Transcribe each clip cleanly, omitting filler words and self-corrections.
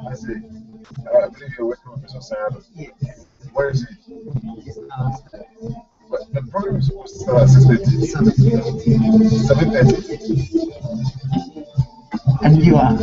I see. I believe you're working with Mr. Sanders. Where is he? But the program is supposed to start at 6:30. 7:30. And you are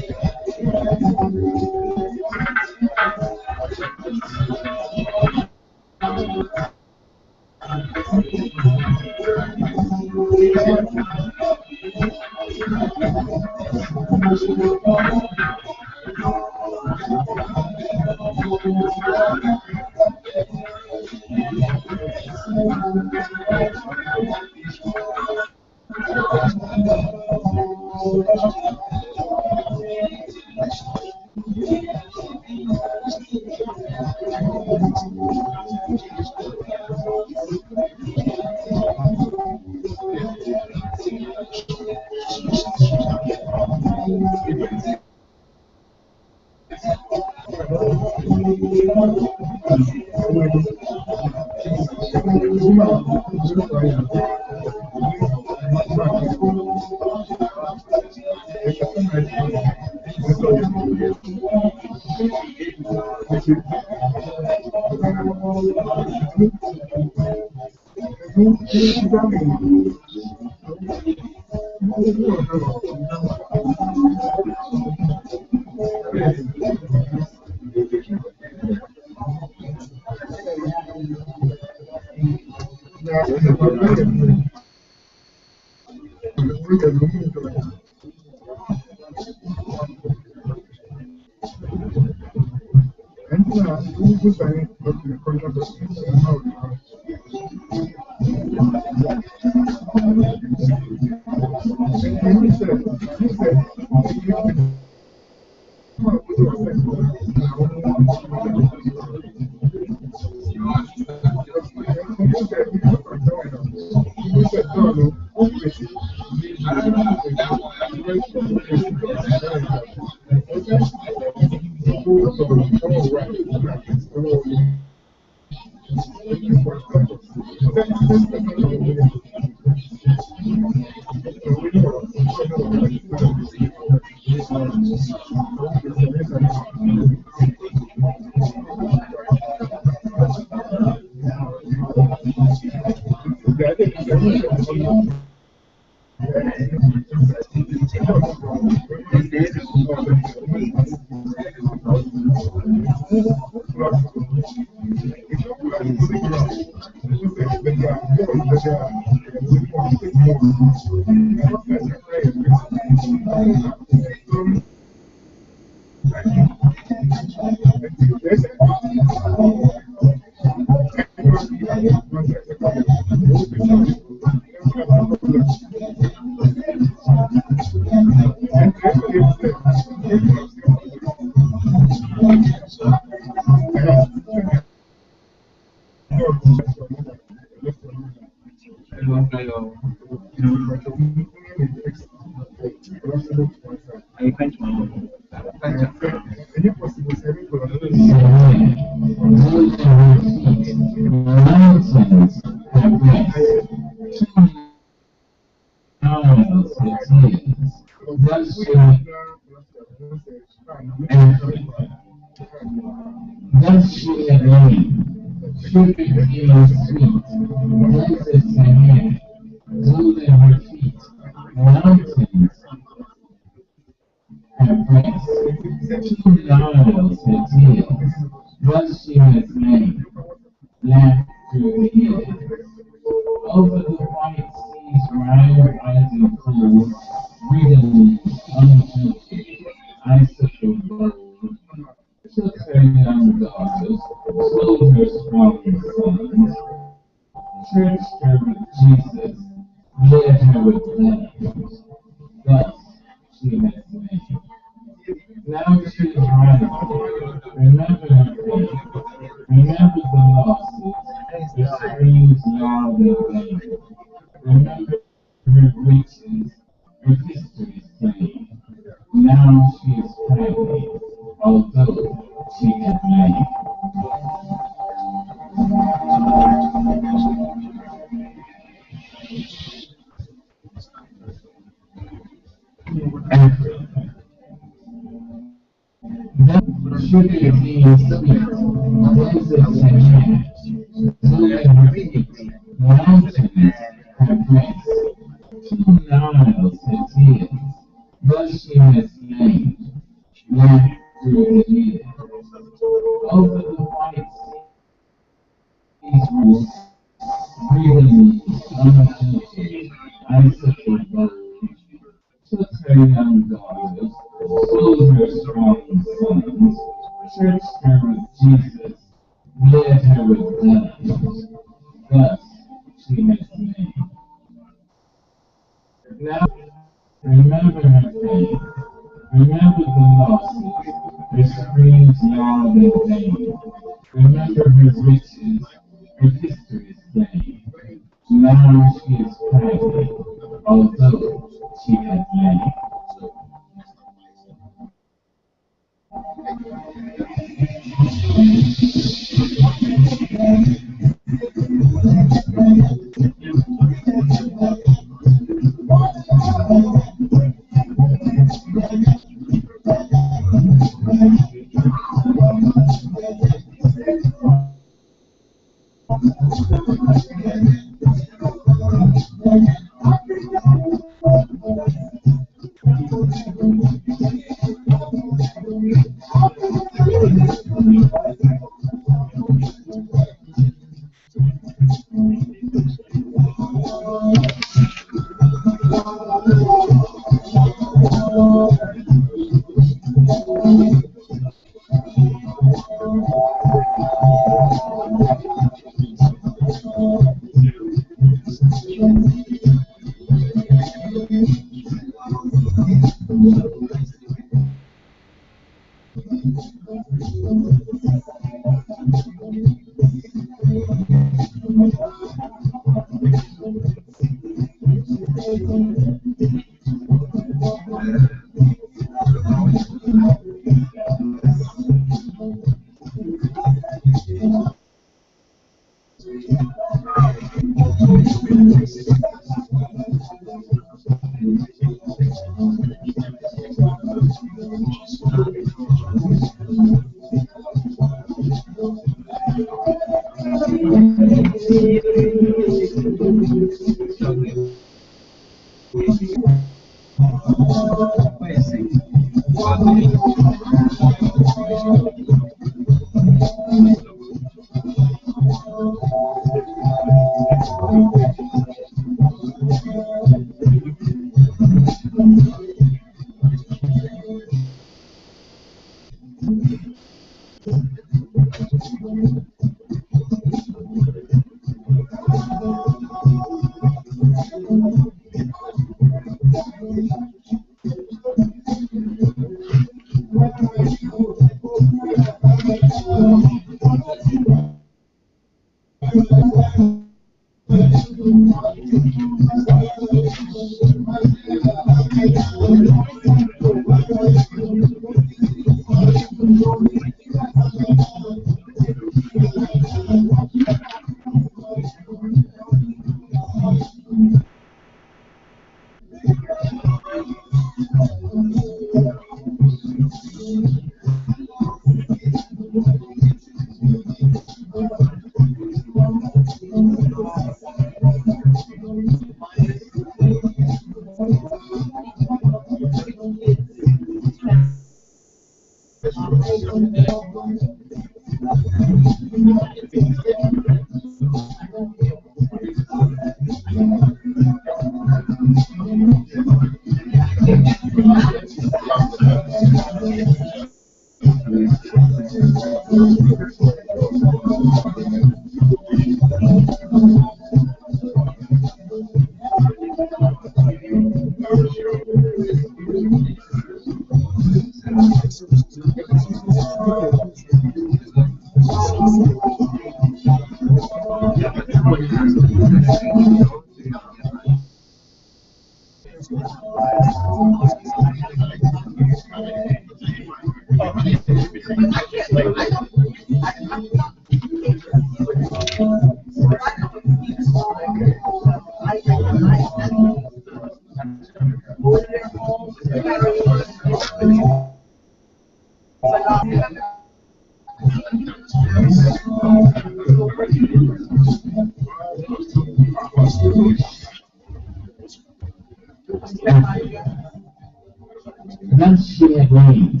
Once she had reigned,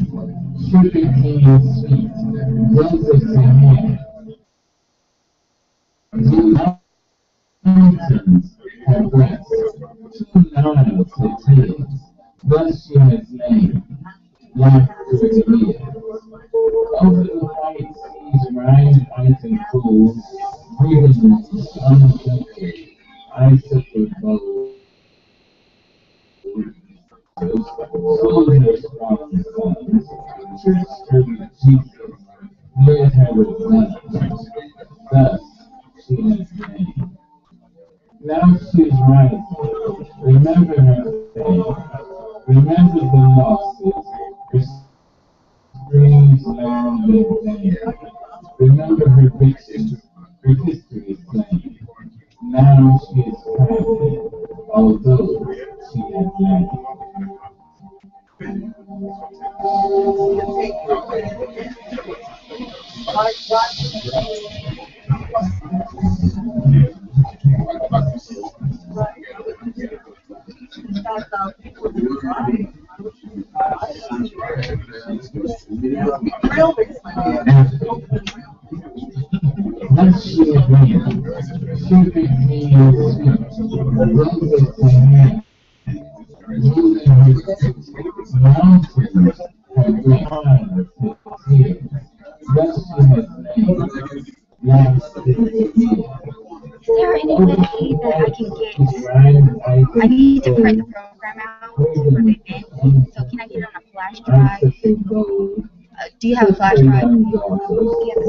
she became sweet, roses in hand. The mountains had breasts, 2 Niles had tails. Thus she has named, life through the years. Over the white seas rise white and cold, breathing unsheltered, icicle bold. Soldiers from the sons, church servant Jesus, led her with love. Thus she is named. Now she is rising. Remember her fame. Remember the losses, her streams learned in vain. Remember her victories, her history slain. Now she is happy, although she has lain. Is there any way that I can get? I need to print the program out for the event. So can I get it on a flash drive? Do you have a flash drive? Do you have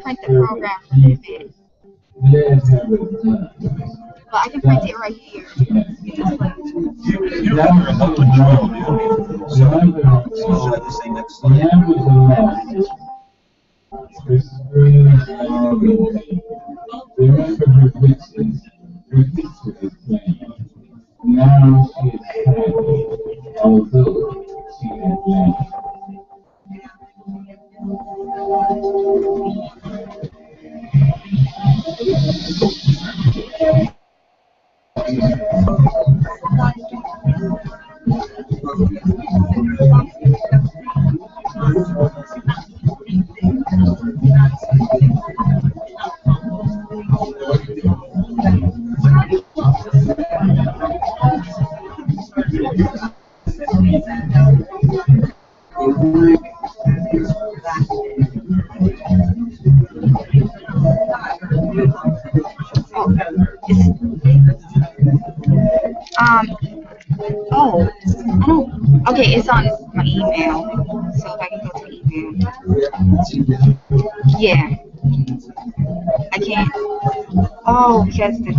print the program for the event. But I can print it right here. You have your remote control, so should I just say next slide? Remember her fixes. Her fixes is playing. Now she is happy, although she has laughed. Oh, I don't. Okay, it's on my email. So if I can go to email. Yeah, I can't. Oh, because the.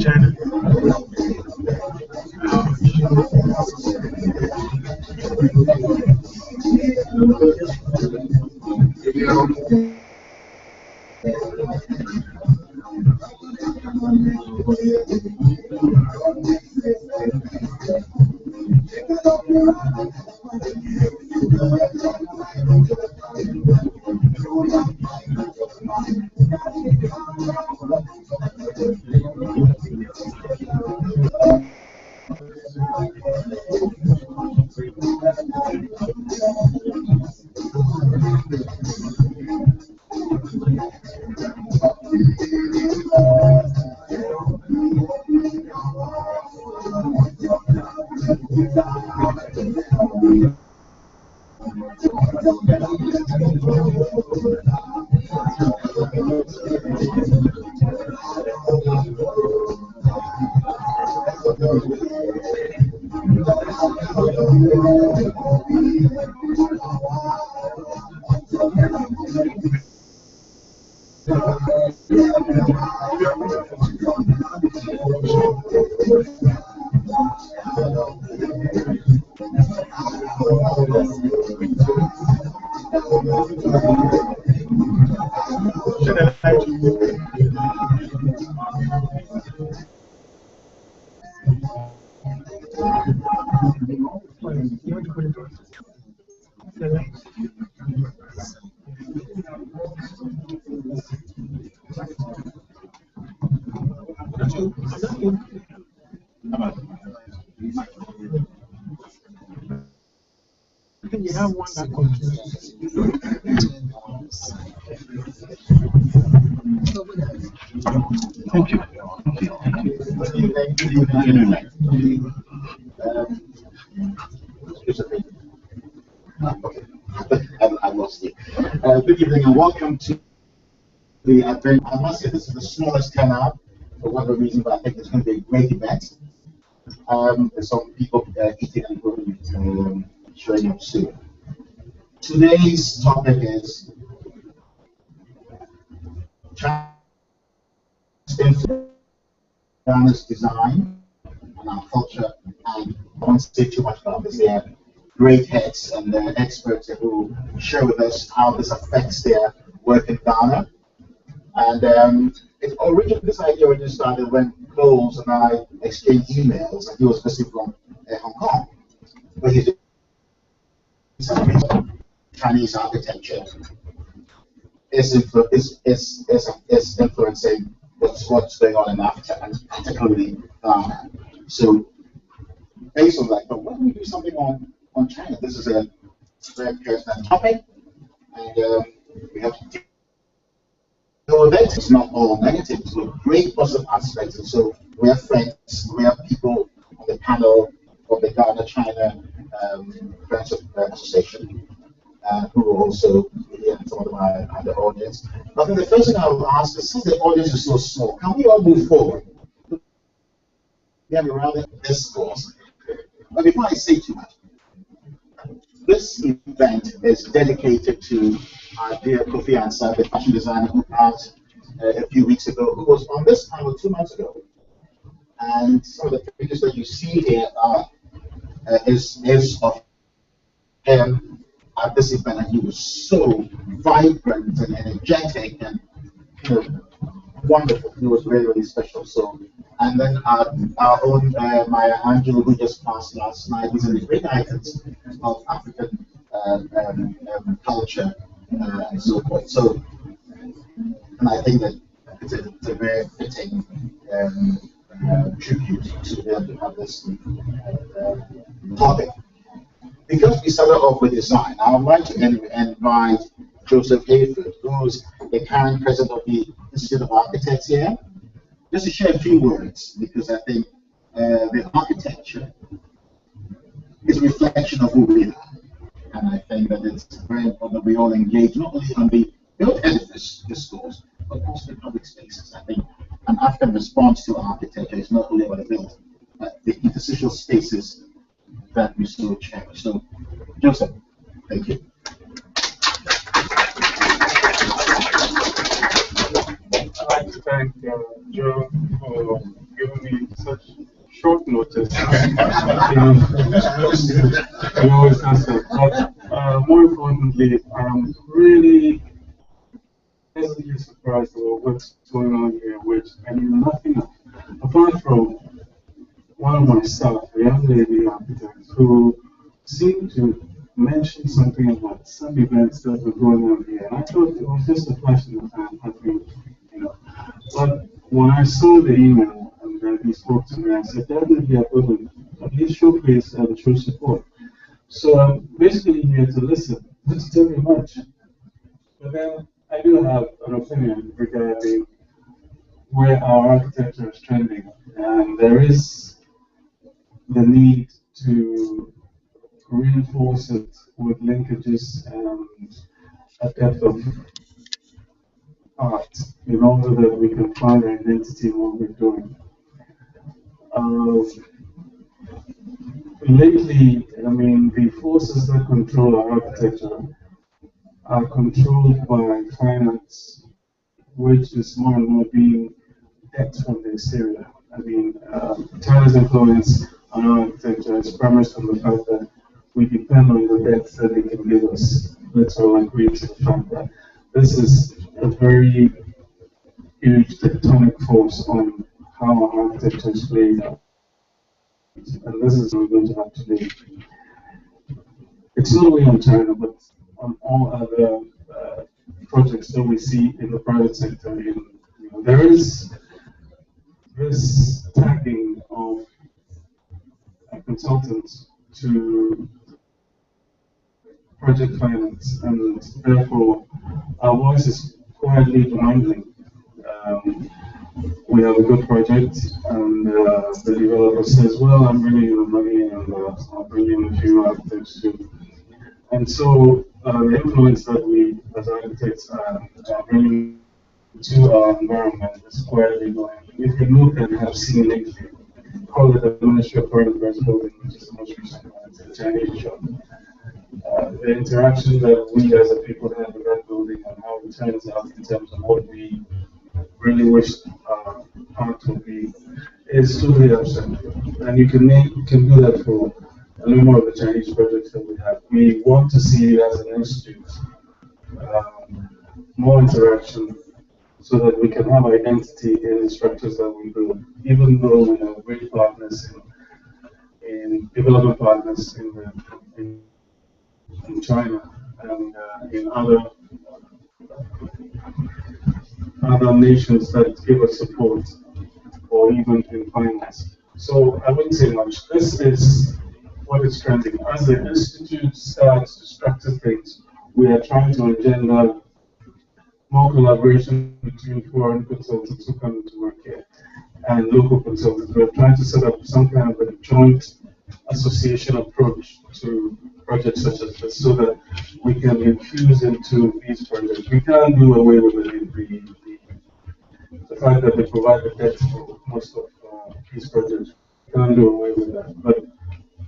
China. You have one that controls. Thank you. Good evening. I lost you. Good evening and welcome to the event. I must say this is the smallest turnout for whatever reason, but I think it's going to be a great event. There's some people eating and going, showing up soon. Today's topic is China's design and our culture, and I won't say too much about this. They have great heads and experts who share with us how this affects their work in Ghana. And this idea originally started when Coles and I exchanged emails, and he was visiting from Hong Kong, where he's Chinese architecture is influencing what's going on in Africa, and particularly Ghana. So based on that, but why don't we do something on China? This is a very personal topic, and we have to deal with it. It's not all negative. It's a great positive aspects. And so we have friends, we have people on the panel of the Ghana China Friends Association who are also here, and some of them are in the audience. I think the first thing I will ask is, since the audience is so small, can we all move forward? We have a rather discourse. But before I say too much, this event is dedicated to our dear Kofi Ansah, the fashion designer who passed a few weeks ago, who was on this panel 2 months ago. And some of the pictures that you see here are is of him at this event, and he was so vibrant and energetic and you know, wonderful. He was very, very special. So, and then our own Maya Angelou, who just passed last night, is in the great icons of African culture and so forth. So, and I think that it's a very fitting tribute to be able to have this topic. Because we started off with design, I would like to invite Joseph Hayford, who's the current president of the Institute of Architects here, just to share a few words, because I think the architecture is a reflection of who we are. And I think that it's very important that we all engage not only on the built edifice discourse, but also the public spaces. I think an African response to architecture is not only about the built, but the interstitial spaces that we so cherish. So, Joseph, thank you. I'd like to thank Joe for giving me such short notice. He always has that. But more importantly, I'm really pleasantly surprised about what's going on here, which I knew nothing of, apart from one of my staff, a young lady architect, who seemed to mention something about some events that were going on here. And I thought it was just a flash in the pan, nothing, you know. But when I saw the email and then he spoke to me, I said, definitely I'm going to at least showcase and show support. So I'm basically here to listen, not to tell you much. But then I do have an opinion regarding where our architecture is trending. And there is the need to reinforce it with linkages and a depth of art in order that we can find our identity in what we're doing. Lately, I mean, the forces that control our architecture are controlled by finance, which is more and more being debt from the exterior. I mean, China's influence on our architecture is premised on the fact that we depend on the debts that they can give us. Let's all agree to the fact that this is a very huge tectonic force on how our architecture is played out. And this is what we're going to have today. It's not only on China, but on all other projects that we see in the private sector. There is this tagging of consultants to project finance, and therefore our voice is quietly dwindling. We have a good project, and the developer says, well, I'm bringing in the money, and I'll bring in a few architects too. And so the influence that we as architects are bringing to our environment is quietly going. If you look and have seen lately, call it the Ministry of Foreign Affairs building, which is the most recent one, it's a Chinese shop. The interaction that we as a people have with that building and how it turns out in terms of what we really wish art to be is totally absent. And you can do that for a number of the Chinese projects that we have. We want to see as an institute more interaction so that we can have identity in the structures that we build, even though we have great partners in development partners in China and in other nations that give us support, or even in finance. So I wouldn't say much. This is what is trending. As the institute starts to structure things, we are trying to engender more collaboration between foreign consultants who come to work here and local consultants. We're trying to set up some kind of a joint association approach to projects such as this so that we can infuse into these projects. We can't do away with the fact that they provide the debt for most of these projects. We can't do away with that. But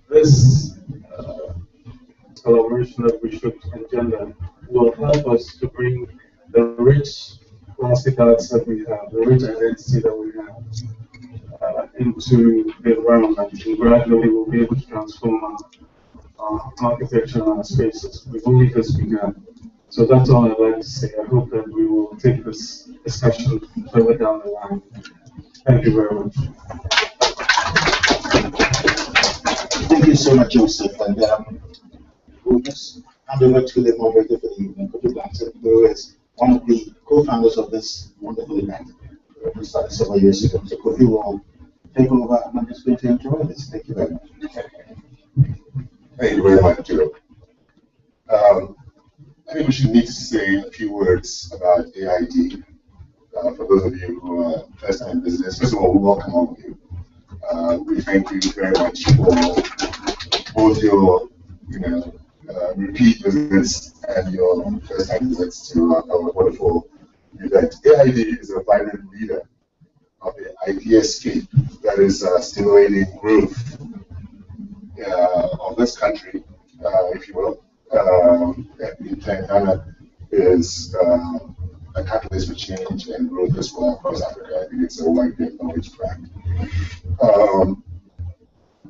this collaboration that we should engender will help us to bring the rich plastic arts that we have, the rich identity that we have, into the environment, and gradually we'll be able to transform our architecture and our spaces. We've only just begun. So that's all I'd like to say. I hope that we will take this discussion further down the line. Thank you very much. Thank you so much, Joseph. And we'll just hand over to the moderator for the evening, Kofi Blanton, who is one of the co-founders of this wonderful event. We started several years ago. So Kofi will take over, and I'm just going to enjoy this. Thank you very much. Thank you very much, Joe. I think we should need to say a few words about AID. For those of you who are first time visitors, first of all, we welcome all of you. We thank you very much for both your, repeat visits and your first time visits to our wonderful event. AID is a vibrant leader of the ideascape that is stimulating growth of this country, if you will. And Ghana is a catalyst for change and growth as well across Africa. I think it's a widely acknowledged fact.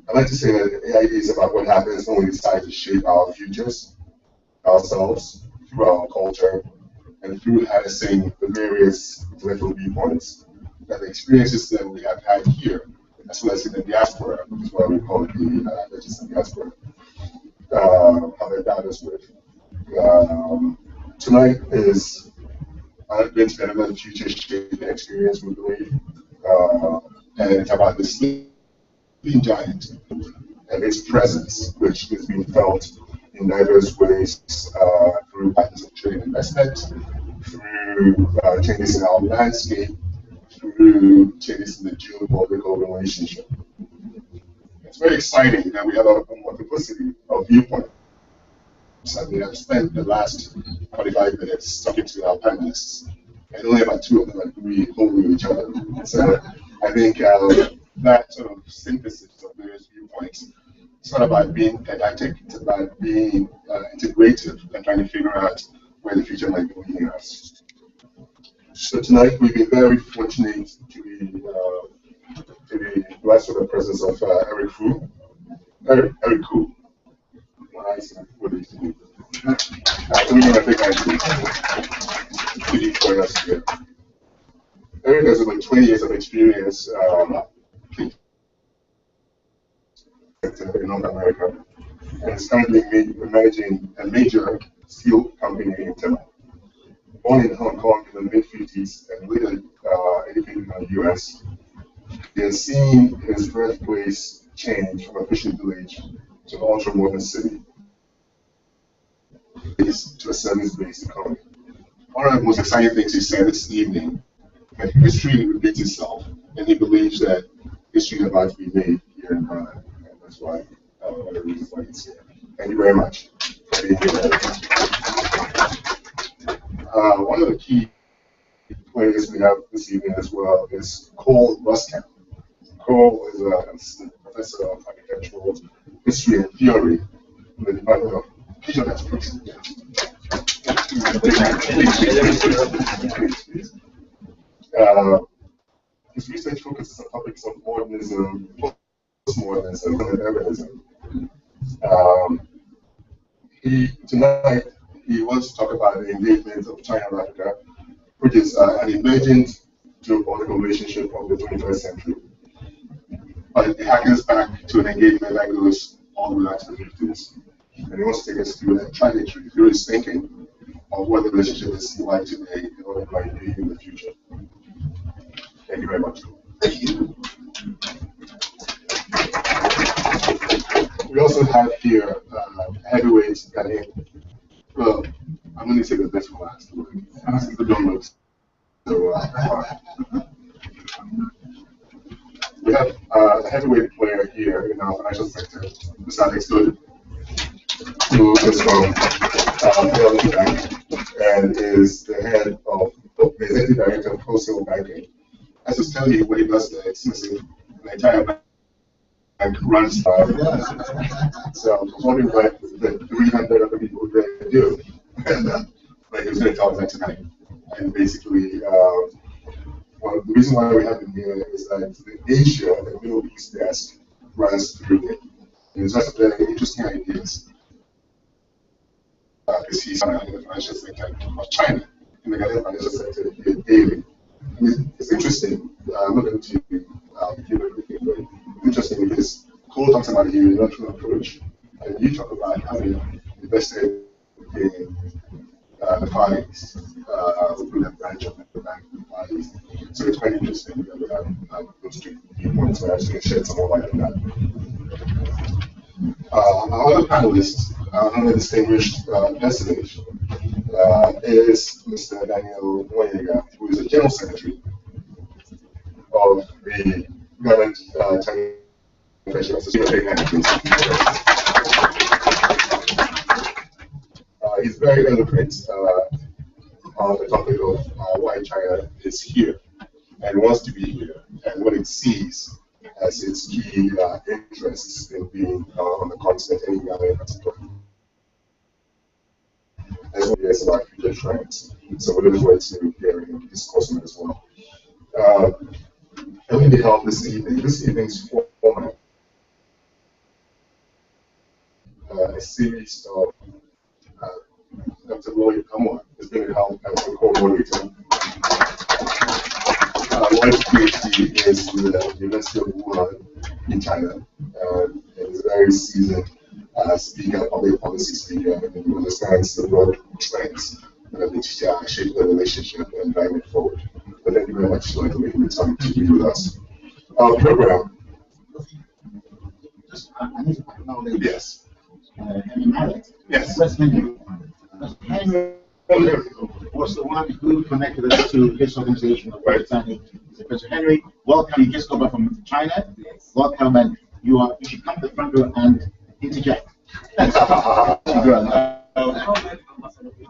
I'd like to say that AID is about what happens when we decide to shape our futures, ourselves, through our culture, and through harnessing the various intellectual viewpoints and the experiences that we have had here, as well as in the diaspora, which is why we call it the Legislative Diaspora, have endowed us with. Tonight is going to be another future shaping experience, we believe, and it's about the sleeping giant and its presence, which is being felt in diverse ways through patterns of trade and investment, through changes in our landscape, through changes in the geopolitical relationship. It's very exciting that we have a multiplicity of viewpoints. I mean, I've spent the last 45 minutes talking to our panelists, and only about 2 of them agree wholly with each other. So I think that sort of synthesis of various viewpoints, it's not about being didactic, it's about being integrative and trying to figure out where the future might be leading us. So tonight we've been very fortunate to be blessed with the presence of Eric Fu. Eric Fu. What do you think? We're going to take you join us here. Eric has about 20 years of experience in North America, and is currently managing a major steel company in Tehran. Born in Hong Kong in the mid-50s and later educated in the US, he has seen his birthplace change from a fishing village to an ultra-modern city, to a service-based economy. One of the most exciting things he said this evening, that history repeats itself, and he believes that history is about to be made here in Ghana, and that's why one of the reasons why he's here. Thank you very much for being here. One of the key players we have this evening as well is Cole Ruskamp. Cole is an assistant professor of architectural history and theory in the Department of his research focuses on topics of modernism, postmodernism, and urbanism. Tonight, he wants to talk about the engagement of China and Africa, which is an emergent geopolitical relationship of the 21st century. But it harkens back to an engagement that goes all the way back to the 50s. And he wants to take us through that trajectory, through his thinking of what the relationship is like today and what it might be in the future. Thank you very much. Thank you. We also have here heavyweight Ghanaian. Well, I'm going to say the best for last. The don't look. So, we have a heavyweight player here in our financial sector, Mr. Alex Good, who is from PLC Bank and is the head of the executive director of wholesale banking. I just tell you what he does there. It's the entire bank runs by. So I was wondering what the 300 other people there do. but he was going to tell us that tonight. And basically, well, the reason why we have him here is that the Asia and Middle East desk runs through it. And it's just very interesting ideas. Because he's in the financial sector of China, in the Ghanaian financial sector daily. It's interesting. I'm not going to give everything, but it's interesting because Cole talks about a unilateral approach, and you talk about having invested in the Far East, with a branch of the bank in the Far East. So it's quite interesting that we have those two viewpoints, so I just going to shed some more light on that. Our other panelist, another distinguished personage, is Mr. Daniel Nwanyega, who is the General Secretary of the Government Chinese Friendship Association. He's very eloquent on the topic of why China is here and wants to be here and what it sees as its key interests in being on the continent, any area in particular. As well as about future trends. So we're looking forward to hearing him discuss on it as well. And we need help this evening. This evening's format, a series of Dr. Lloyd Kamwa is going to help as the co-moderator. Lloyd's PhD is with the University of Wuhan in China, and is a very seasoned speaker, public policy speaker, and he understands the broad trends that shape the relationship and drive it forward. But thank you very much, Lloyd, for making the time to be with us. Our program. I need to acknowledge. Yes. Henry Marriott. Yes. Henry was the one who connected us to his organization, Professor Henry, welcome. You just got back from China. Yes. Welcome, and you should come to the front row and interject.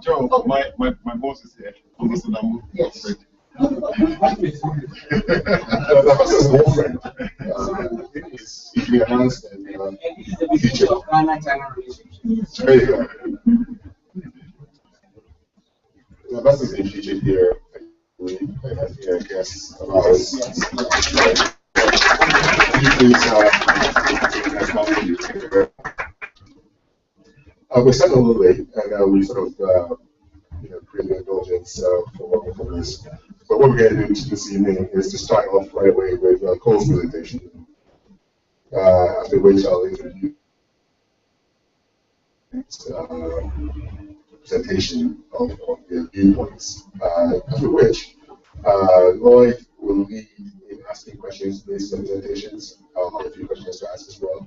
Joe, my boss is here. Yes. That's my friend. He's usually announced and he's the future of Ghana-China relationship. there you go. The best is in featured here. We have here guests of ours. We started a little late, and we sort of created indulgence for this. But what we're going to do this evening is to start off right away with Cole's presentation. After which I'll introduce presentation of their viewpoints. After which Lloyd will lead in asking questions based on presentations. I'll have a few questions to ask as well.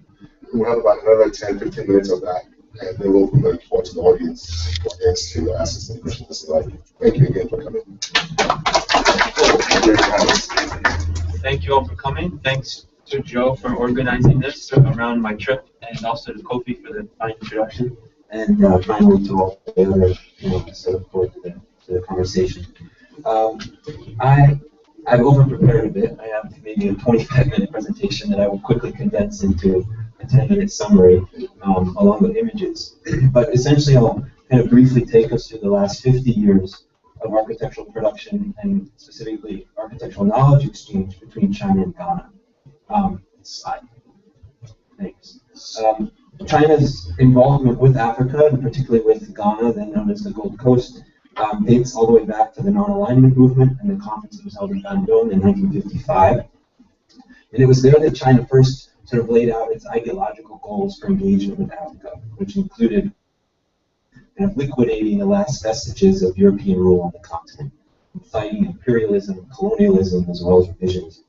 We'll have about another 10-15 minutes of that, and then we'll open the floor to the audience to ask us any questions as well. Thank you again for coming. Thank you all for coming. Thanks to Joe for organizing this around my trip, and also to Kofi for the fine introduction. And finally to all the other, so look forward to the conversation. I've over-prepared a bit. I have maybe a 25-minute presentation that I will quickly condense into a 10-minute summary along with images. But essentially, I'll kind of briefly take us through the last 50 years of architectural production and specifically architectural knowledge exchange between China and Ghana. Slide. Thanks. China's involvement with Africa, and particularly with Ghana, then known as the Gold Coast, dates all the way back to the non-alignment movement and the conference that was held in Bandung in 1955. And it was there that China first sort of laid out its ideological goals for engagement with Africa, which included kind of liquidating the last vestiges of European rule on the continent, fighting imperialism, colonialism, as well as revisions.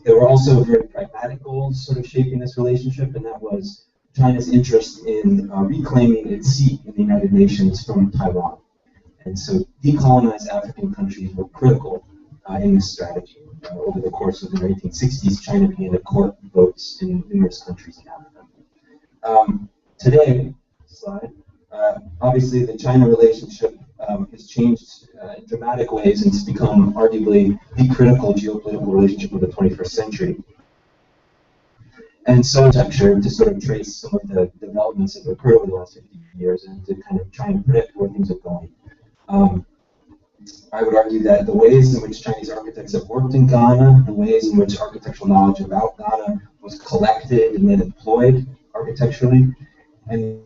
There were also very pragmatic goals sort of shaping this relationship, and that was China's interest in reclaiming its seat in the United Nations from Taiwan. And so decolonized African countries were critical in this strategy. Over the course of the 1960s, China began to court votes in numerous countries in Africa. Today, slide, obviously the China relationship has changed in dramatic ways, and it's become arguably the critical geopolitical relationship of the 21st century. and so architecture to sort of trace some of the developments that have occurred over the last 50 years and to kind of try and predict where things are going. I would argue that the ways in which Chinese architects have worked in Ghana, the ways in which architectural knowledge about Ghana was collected and then employed architecturally, and the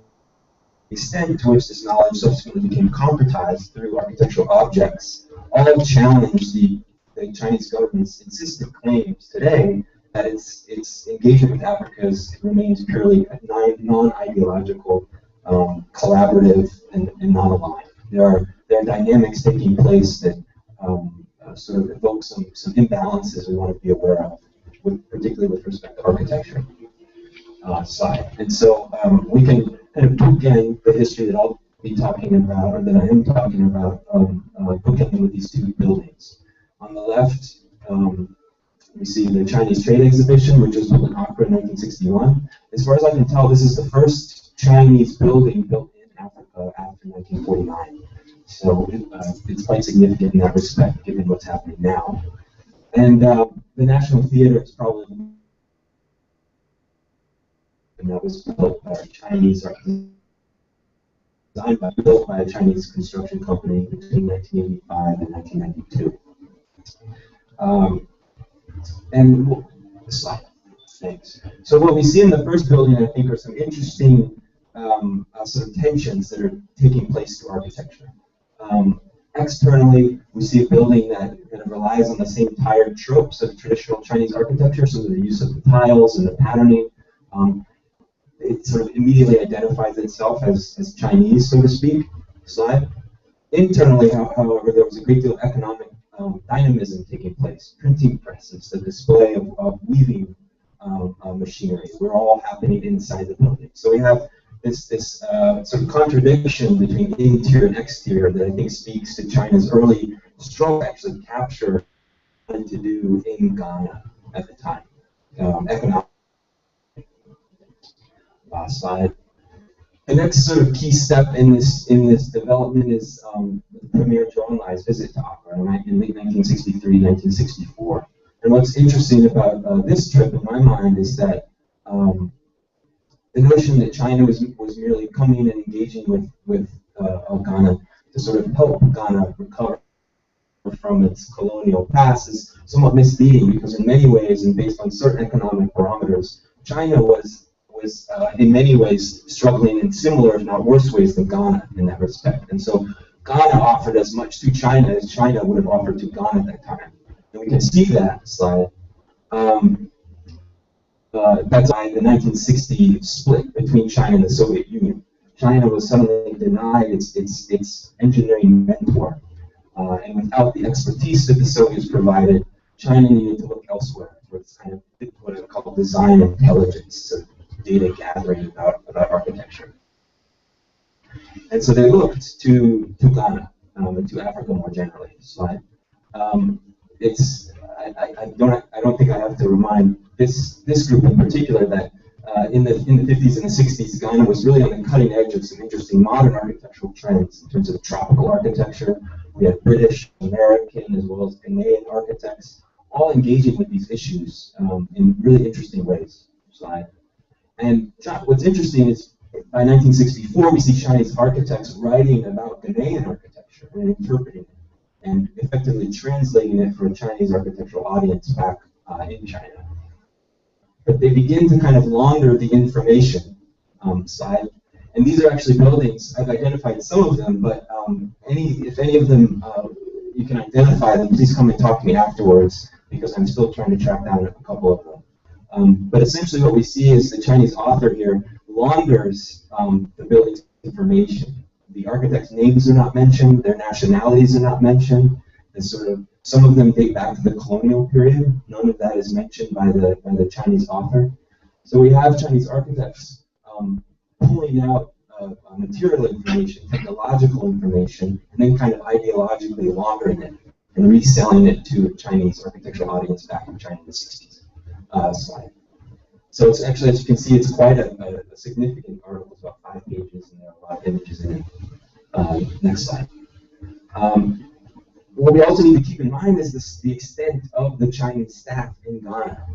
extent to which this knowledge subsequently became concretized through architectural objects, all challenge the Chinese government's insistent claims today that its engagement with Africa remains purely non-ideological, collaborative, and non-aligned. There are dynamics taking place that sort of evoke some imbalances we want to be aware of, particularly with respect to architecture side. And so we can kind of bookend the history that I'll be talking about, or that I am talking about, bookending with these two buildings. On the left, we see the Chinese Trade Exhibition, which was built in Accra in 1961. As far as I can tell, this is the first Chinese building built in Africa after 1949. So it's quite significant in that respect, given what's happening now. And the National Theater is probably, and that was built by a Chinese built by a Chinese construction company between 1985 and 1992. And slide. Thanks. So what we see in the first building, I think, are some interesting sort of tensions that are taking place through architecture. Externally, we see a building that kind of relies on the same tired tropes of traditional Chinese architecture, so the use of the tiles and the patterning. It sort of immediately identifies itself as Chinese, so to speak. Slide. Internally, however, there was a great deal of economic dynamism taking place. Printing presses, the display of weaving machinery were all happening inside the building. So we have this sort of contradiction between interior and exterior that I think speaks to China's early struggle to actually capture and to do in Ghana at the time. Economic. Last slide. The next sort of key step in this development is Premier Zhou Enlai's visit to Accra in late 1963, 1964. And what's interesting about this trip, in my mind, is that the notion that China was merely coming and engaging with Ghana to sort of help Ghana recover from its colonial past is somewhat misleading, because in many ways, and based on certain economic parameters, China was in many ways struggling in similar, if not worse ways than Ghana in that respect. And so Ghana offered as much to China as China would have offered to Ghana at that time. And we can see that slide. That's why the 1960 split between China and the Soviet Union. China was suddenly denied its engineering mentor. And without the expertise that the Soviets provided, China needed to look elsewhere for its kind of what is called design intelligence, so data gathering about architecture. And so they looked to Ghana and to Africa more generally. Slide. I don't think I have to remind this group in particular that in the 50s and the 60s, Ghana was really on the cutting edge of some interesting modern architectural trends in terms of tropical architecture. We had British, American, as well as Ghanaian architects all engaging with these issues in really interesting ways. Slide. And what's interesting is by 1964, we see Chinese architects writing about Ghanaian architecture and interpreting it and effectively translating it for a Chinese architectural audience back in China. But they begin to kind of launder the information side. And these are actually buildings, I've identified some of them, but if any of them you can identify them, please come and talk to me afterwards, because I'm still trying to track down a couple of them. But essentially what we see is the Chinese author here launders the building's information. The architects' names are not mentioned, their nationalities are not mentioned, and sort of some of them date back to the colonial period. None of that is mentioned by the Chinese author. So we have Chinese architects pulling out material information, technological information, and then kind of ideologically laundering it and reselling it to a Chinese architectural audience back in China in the 60s. Slide. So it's actually, as you can see, it's quite a significant article. It's about 5 pages, and there are a lot of images in it. Next slide. What we also need to keep in mind is the extent of the Chinese staff in Ghana.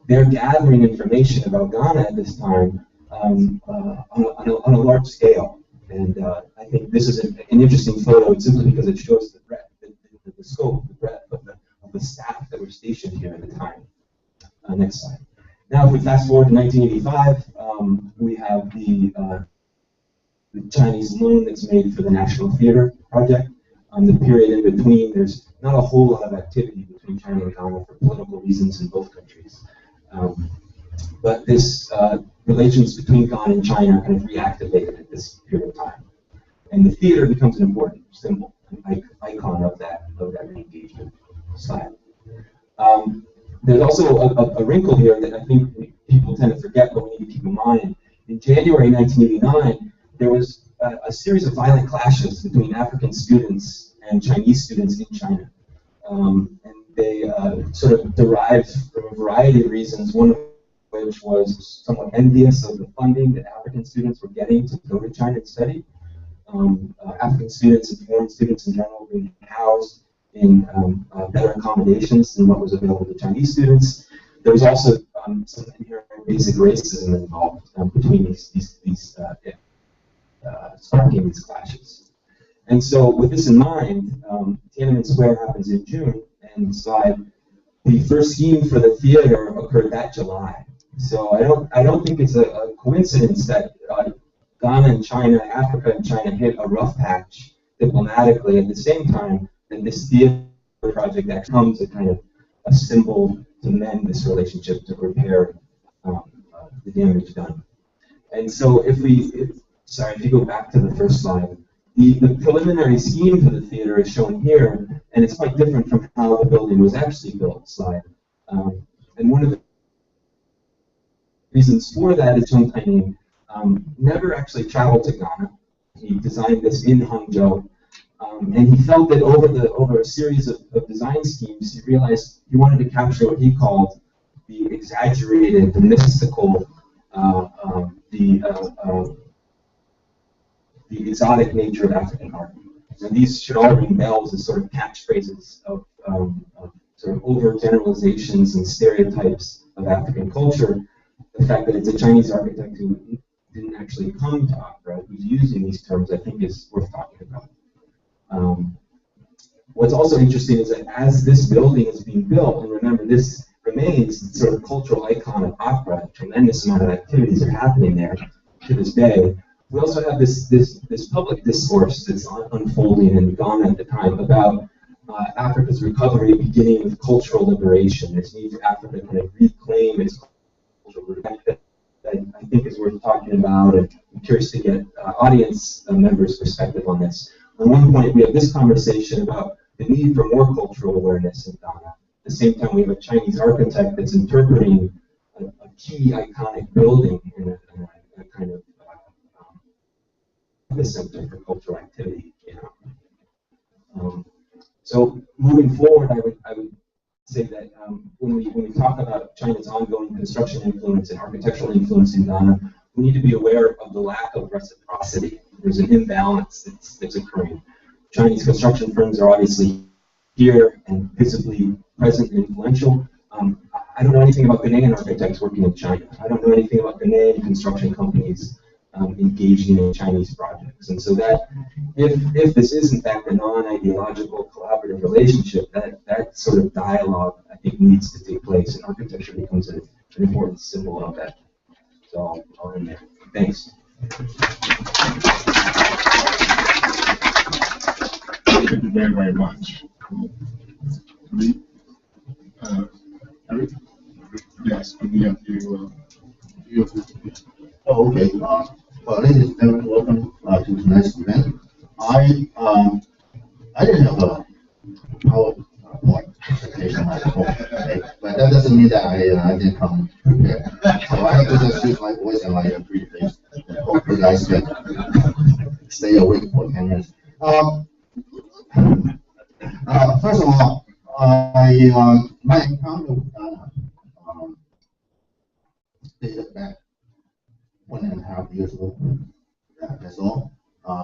they're gathering information about Ghana at this time on a large scale. And I think this is an interesting photo simply because it shows the breadth, the scope, the breadth of the staff that were stationed here at the time. Next slide. Now, if we fast forward to 1985, we have the Chinese loan that's made for the National Theater project. The period in between, there's not a whole lot of activity between China and Ghana for political reasons in both countries. But this relations between Ghana and China are kind of reactivated at this period of time. And the theater becomes an important symbol, an icon of that re-engagement slide. There's also a wrinkle here that I think people tend to forget, but we need to keep in mind. In January 1989, there was a series of violent clashes between African students and Chinese students in China. And they sort of derived from a variety of reasons, one of which was somewhat envious of the funding that African students were getting to go to China and study. African students and foreign students in general were being housed in better accommodations than what was available to Chinese students. There was also some inherent basic racism involved between these sparking these clashes. And so, with this in mind, Tiananmen Square happens in June, and the first scheme for the theater occurred that July. So I don't think it's a coincidence that Ghana and China, Africa and China hit a rough patch diplomatically at the same time that this theater project actually becomes a kind of a symbol to mend this relationship, to repair the damage done. And so if you go back to the first slide, the preliminary scheme for the theater is shown here, and it's quite different from how the building was actually built. Slide. And one of the reasons for that is Chung Kai-ning never actually traveled to Ghana. He designed this in Hangzhou, and he felt that over a series of design schemes, he realized he wanted to capture what he called the exaggerated, the mystical, the exotic nature of African art. And these should all ring bells as sort of catchphrases of sort of overgeneralizations and stereotypes of African culture. The fact that it's a Chinese architect who didn't actually come to opera, who's using these terms, I think is worth talking about. What's also interesting is that as this building is being built, and remember this remains sort of cultural icon of opera, a tremendous amount of activities are happening there to this day. We also have this public discourse that's unfolding in Ghana at the time about Africa's recovery beginning with cultural liberation, this need for Africa to kind of reclaim its cultural roots. That I think is worth talking about, and I'm curious to get audience members' perspective on this. On one point, we have this conversation about the need for more cultural awareness in Ghana. At the same time, we have a Chinese architect that's interpreting a key iconic building in a kind of epicenter for cultural activity. So moving forward, I would say that when we talk about China's ongoing construction influence and architectural influence in Ghana, we need to be aware of the lack of reciprocity. There's an imbalance that's occurring. Chinese construction firms are obviously here and visibly present and influential. I don't know anything about Ghanaian architects working in China. I don't know anything about Ghanaian construction companies engaging in Chinese projects. And so that, if this is in fact a non-ideological collaborative relationship, that sort of dialogue I think needs to take place, and architecture becomes an important symbol of that. So I'll end there. Thanks. Thank you very, very much. Eric? Yes, could we have you? Oh, okay. Well, ladies and gentlemen, welcome to tonight's event. I didn't have a PowerPoint presentation at home, okay? But that doesn't mean that I didn't come prepared. So I have to just use my voice and my pretty face. Hope you guys can stay awake for 10 minutes. First of all, my encounter with Ghana dated back 1.5 years ago. That's all. I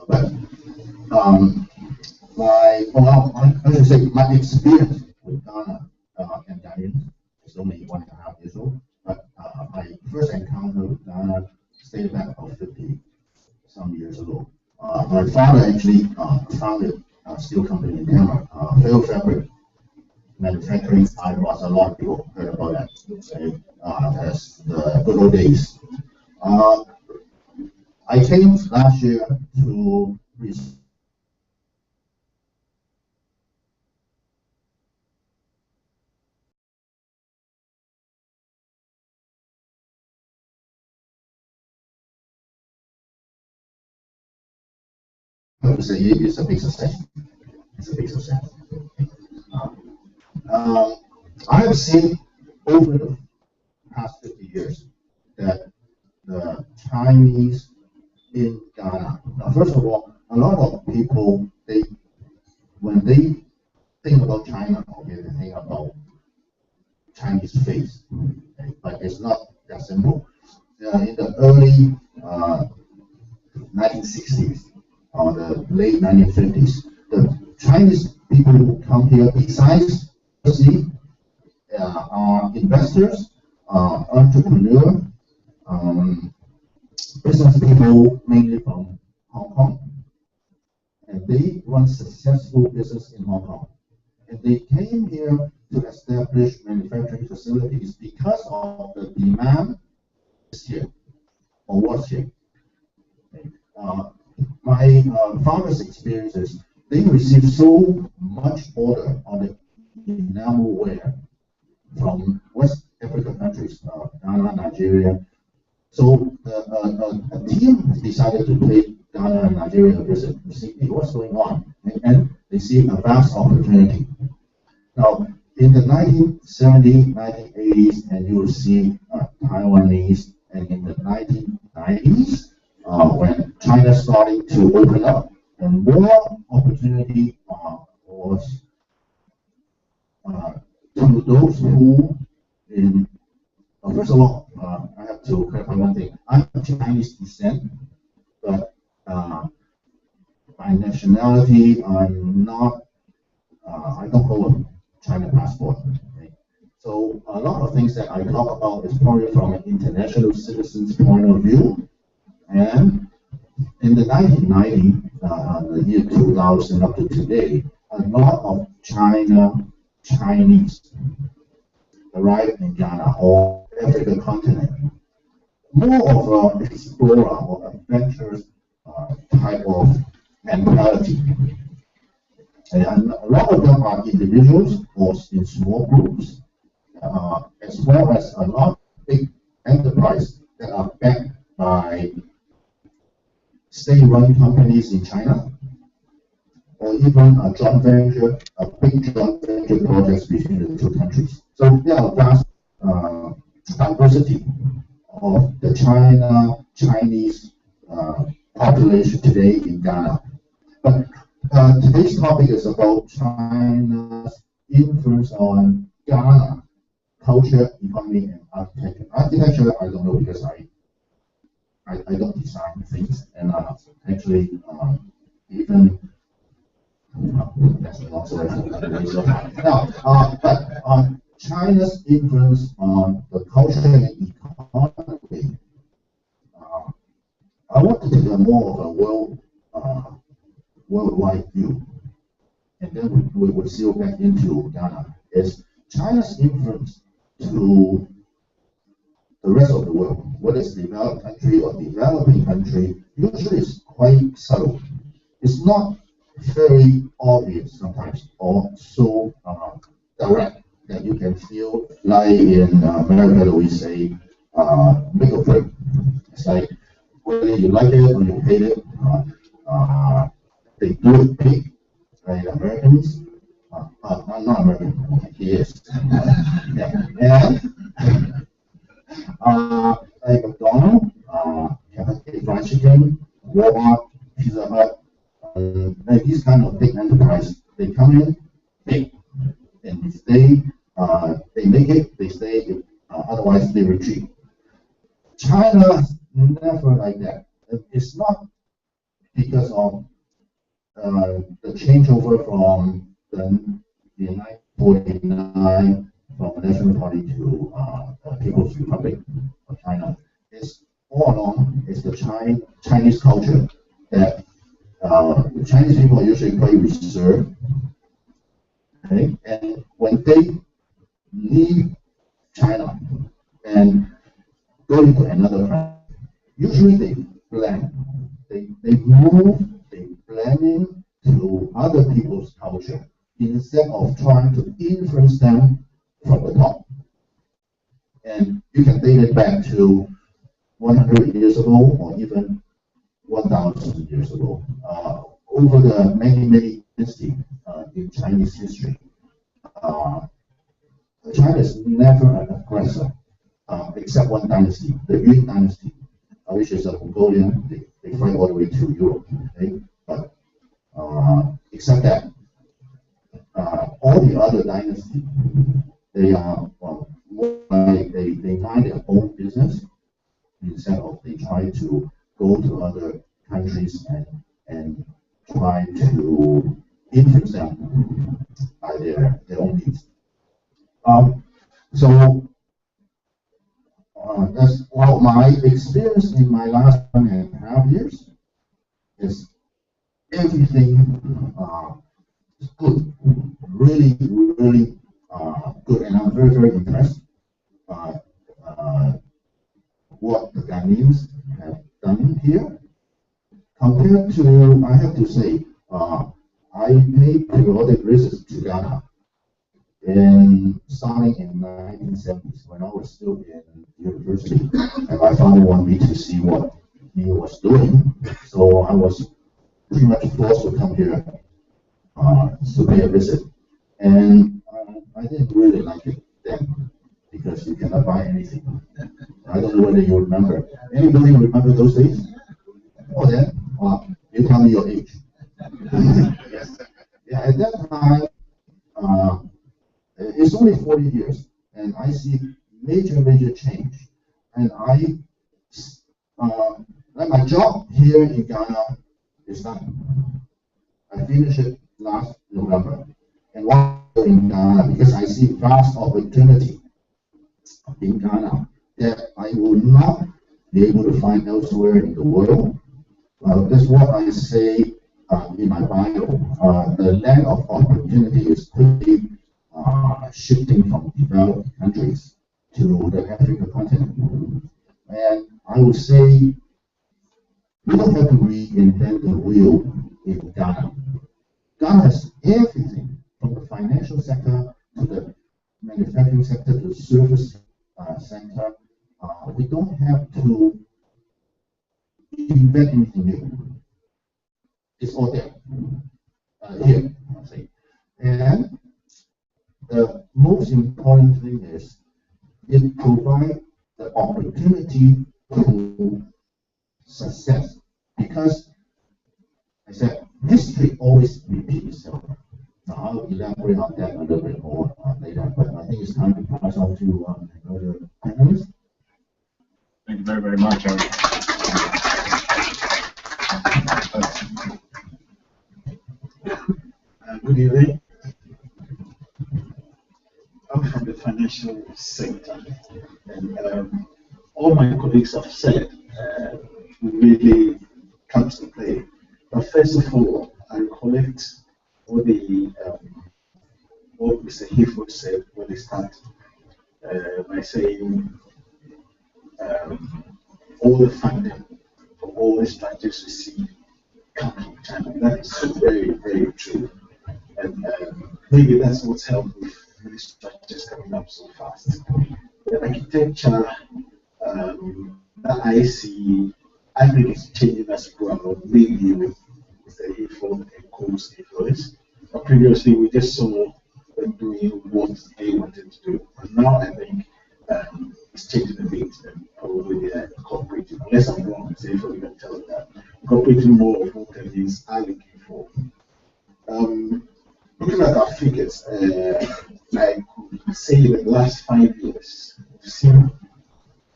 should say my experience with Ghana and Ghanaians is only 1.5 years old. first encounter with Ghana stayed back about 50 some years ago. My father actually founded a steel company in Denmark, Fail Fabric Manufacturing. I was a lot of people heard about that as the good old days. I came last year to say it's a big success. It's a big success. I have seen over the past 50 years that the Chinese in Ghana. Now, first of all, a lot of people, when they think about China, okay, they think about Chinese face, okay, but it's not that simple. In the early 1960s or the late 1950s, the Chinese people who come here, besides are investors, entrepreneurs, business people mainly from Hong Kong, and they run successful business in Hong Kong. And they came here to establish manufacturing facilities because of the demand is here or was here. My father's experiences, they received so much order on the enamelware from West African countries, Ghana, Nigeria. So a team decided to pay Ghana and Nigeria a visit to see what's going on, and they see a vast opportunity. Now, in the 1970s, 1980s, and you will see Taiwanese, and in the 1990s, when China started to open up, and more opportunity was to those who in first of all, I have to clarify one thing. I'm of Chinese descent, but by nationality, I'm not. I don't hold a China passport. Okay? So a lot of things that I talk about is probably from an international citizen's point of view. And in the 1990s, the year 2000 up to today, a lot of Chinese arrived in Ghana or African continent. More of an explorer or adventurous type of mentality. And a lot of them are individuals or in small groups, as well as a lot of big enterprises that are backed by state-run companies in China, or even a joint venture, a big joint venture projects between the two countries. So there are vast diversity of the Chinese population today in Ghana. But today's topic is about China's influence on Ghana culture, economy, and architecture. Architecture, I don't know because I don't design things, and actually even that's a long story. Now, but China's influence on the culture and economy. I want to take a more of a worldwide view, and then we will seal back into Ghana. Is China's influence to the rest of the world, whether it's developed country or developing country, usually is quite subtle. It's not very obvious sometimes, or so direct that you can feel like in America we say make or break. It's like whether you like it or you hate it, they do it big, right? Americans, not American, he is. Yeah. And like McDonald's, Kentucky Fried Chicken, Walmart, Pizza Hut, and these kind of big enterprises, they come in big, and they make it, they stay, otherwise they retreat. China never like that. It's not because of the changeover from the 1949 from National Party to People's Republic of China. China is all along is the Chinese culture that the Chinese people are usually quite reserved. Okay? And when they leave China and go into another country, usually they blend. They move, they blend in to other people's culture instead of trying to influence them from the top. And you can date it back to 100 years ago or even 1,000 years ago. Over the many dynasties in Chinese history, China is never an aggressor, except one dynasty, the Yuan dynasty, which is a Mongolian. They fight all the way to Europe. Okay? But except that, all the other dynasties, they are more like they mind their own business instead of they try to go to other countries and try to influence them by their own needs. So that's well, my experience in my last 1.5 years is everything is good, really good, and I'm very impressed by what the Ghanaians have done here. Compared to, I have to say, I paid periodic visits to Ghana starting in 1970s when I was still in university, and my father wanted me to see what he was doing, so I was pretty much forced to come here to pay a visit. And I didn't really like it then because you cannot buy anything. I don't know whether you remember. Anybody remember those days? Oh, then, you tell me your age. Yeah, at that time, it's only 40 years, and I see major change. And like my job here in Ghana is done. I finished it last November, and why in Ghana? Because I see vast opportunity in Ghana that I will not be able to find elsewhere in the world. That's what I say in my bio. The land of opportunity is quickly shifting from developed countries to the African continent. And I would say we don't have to reinvent the wheel in Ghana. Ghana has everything from the financial sector to the manufacturing sector to the service sector. We don't have to invent anything new. It's all there. Here, I say. And the most important thing is it provides the opportunity to success. Because I said history always repeats itself. Now I'll elaborate on that a little bit more later, but I think it's time to pass on to another panelist. Thank you very much, Eric. Good evening. I'm from the financial sector, and all my colleagues have said really comes to play. But first of all, I recollect what Mr. Hayford said when they started by saying all the funding for all the structures we see come from China. That is so very true. And maybe that's what's helped with many structures coming up so fast. The architecture that I see, I think it's changing as we go along, maybe with Mr. Hayford and Cole's influence. But previously, we just saw them doing what they wanted to do. But now I think it's changing a bit, and probably they're incorporating, unless I'm wrong, Mr. Hayford, you can tell me that, incorporating more of what Canadians are looking for. Looking at our figures, I could say the last 5 years, we've seen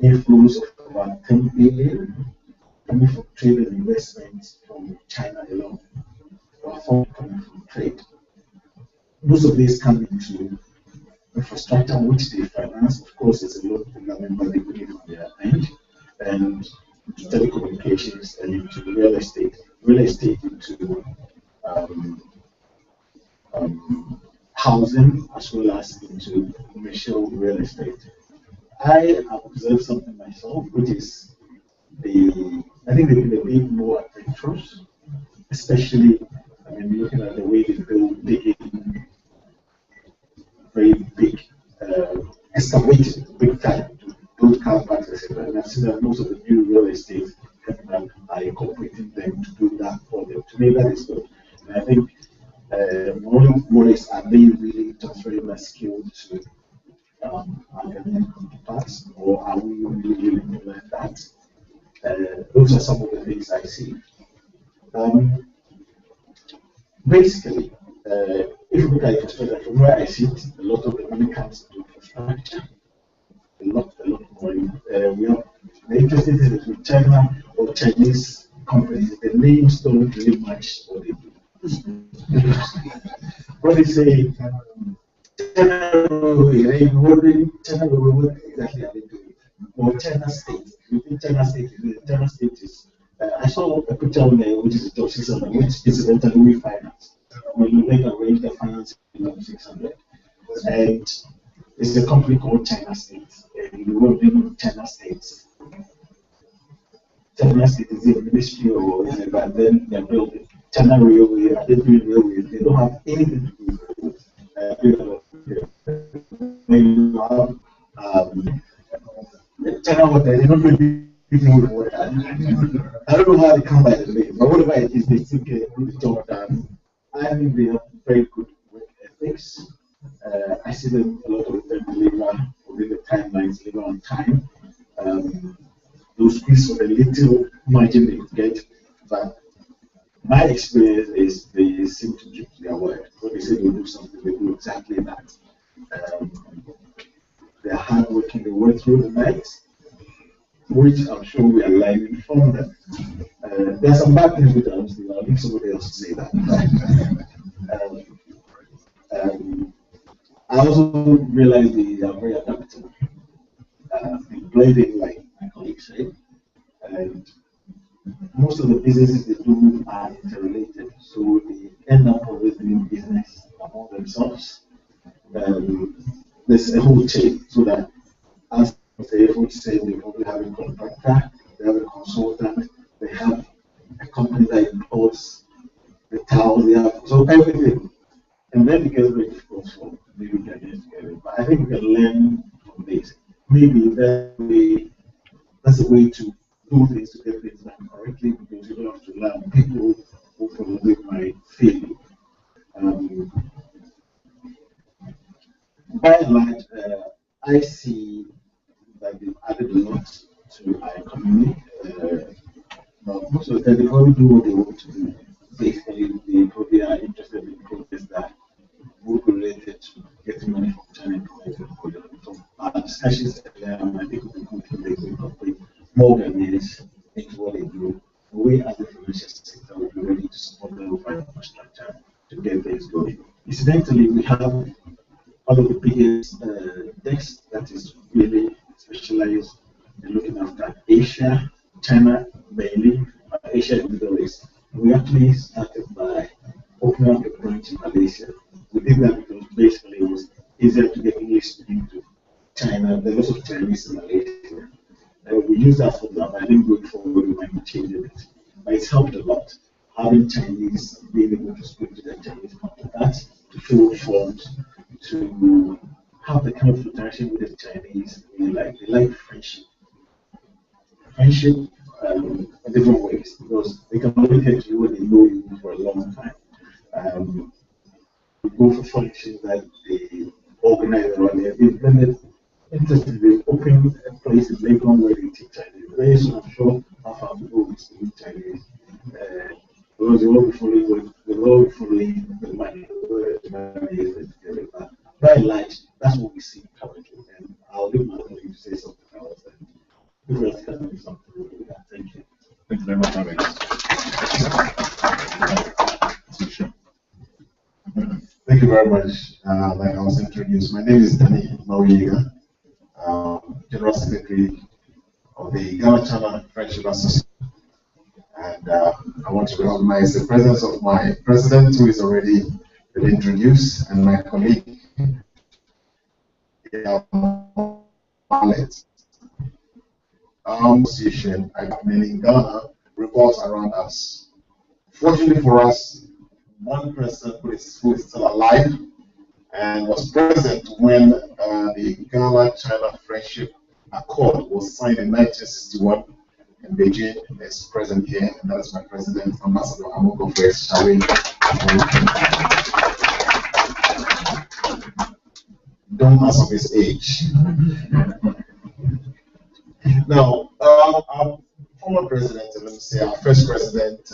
inflows of about 10 billion coming from trade and investments from China alone, about 4 coming from trade. Most of these come into infrastructure which they finance. Of course, it's a lot of the government, but they put it on their end. and telecommunications and into real estate into housing as well as into commercial real estate. I have observed something myself, which is I think they've been a bit more adventurous, especially, I mean, looking at the way they build very big, excavated big time to build car parks, etc. And I've seen that most of the new real estate are incorporating them to do that for them. To me, that is good. And I think my only worry is, are they really transferring that skill to academic counterparts, or are we really willing to learn that? Those are some of the things I see. Basically, if you look at infrastructure, from where I sit, a lot of the money comes into infrastructure. A lot more. The interesting thing is with China or Chinese companies, the names don't really match what they do. What they say, China, what exactly are they doing? Or China State. You think China State is, I saw a picture on there, which is a top 600, which incidentally we finance. When you make a range of financing of 600. And it's a company called China State. And you will be China State. China State is a ministry or whatever, but then they're building. China Railway, they do railways, they don't have anything to do with China water, they don't really with water. I don't know how they come by the name, but whatever it is, they still get the job done. I think they have very good work ethics. I see them a lot of them deliver within the timelines, deliver on time. Those squeeze for a little margin they could get, but my experience is they seem to keep their word. When they say they do something, they do exactly that. They're hardworking, they work through the night, which I'm sure we are learning from them. There are some bad things with them, I'll leave somebody else to say that. I also realize they are very adaptable. They blend in like my colleagues say, and most of the businesses they do are interrelated, so they end up always doing business among themselves. There's a whole chain, so that as the FOD said, they probably have a contractor, they have a consultant, they have a company that imports the towels, they have so everything. And then it gets very difficult for maybe getting together. But I think we can learn from this. Maybe that's a way to do things to get things done correctly, because you don't have to learn people who probably might fail. By and large, I see that they've added a lot to our economy. But most of the time, they probably do what they want to do. Basically, they probably are interested in projects that will be related to getting money from China and promoting projects. So, our discussions earlier, I think we can incorporate more Ghanaians into what they do. We, as the financial sector, will be ready to support them with infrastructure to get things going. Incidentally, we have one of the biggest desks that is really specialized in looking after Asia, China mainly, Asia and Middle East. We actually started by opening up a branch in Malaysia. We did that because basically it was easier to get English speaking to China. There are lots of Chinese in Malaysia. We use that for that. I think going forward we might be changing it. But it's helped a lot. Having Chinese, being able to speak to their Chinese counterparts, to fill forms, to have the kind of interaction with the Chinese. They like friendship. Friendship in different ways, because they can only get to you when they know you for a long time. We go for functions that they organize around there. They've been interested in opening a place in Lebanon where they teach Chinese. Very soon, I'm sure half our people will speak Chinese. Because they will be following the money. But by and large, that's what we see currently. And I'll leave my colleague to say something else. If else can do something with that. Thank you. Thank you very much, Alex. Thank you very much. Like I was introduced, my name is Danny Mawiga, General Secretary of the Ghana-China Friendship Association. And I want to recognize the presence of my president, who is already been introduced, and my colleague, association in Ghana revolves around us. Fortunately for us, one person who is still alive and was present when the Ghana-China Friendship Accord was signed in 1961 in Beijing is present here, and that is my president, Ambassador Amogo Shawin. Don't ask of his age. Now, our former president, let me say, our first president,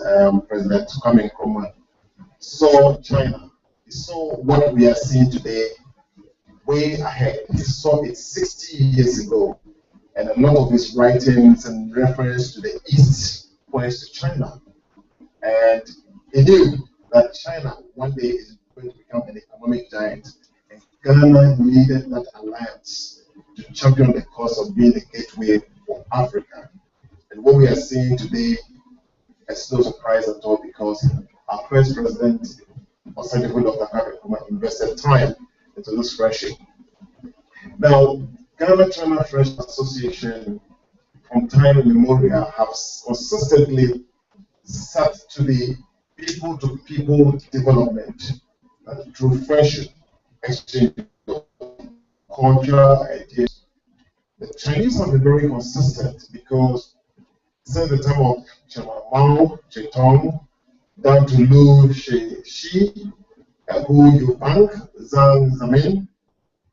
President Kwame Nkrumah, saw China. He saw what we are seeing today way ahead. He saw it 60 years ago, and a lot of his writings and reference to the East points to China. And he knew that China one day is going to become an economic giant, and Ghana needed that alliance to champion the cause of being the gateway for Africa. And what we are seeing today is no surprise at all, because our first president, Osagyefo Dr. Kwame Nkrumah, invested time into this friendship. Now, Ghana-China Friendship Association, from time immemorial, has consistently set to the people-to-people development through friendship, exchange of cultural ideas. The Chinese have been very consistent, because since the time of Chairman Mao Zedong down to Liu Shi, Hu Yubang, Zhang Zemin,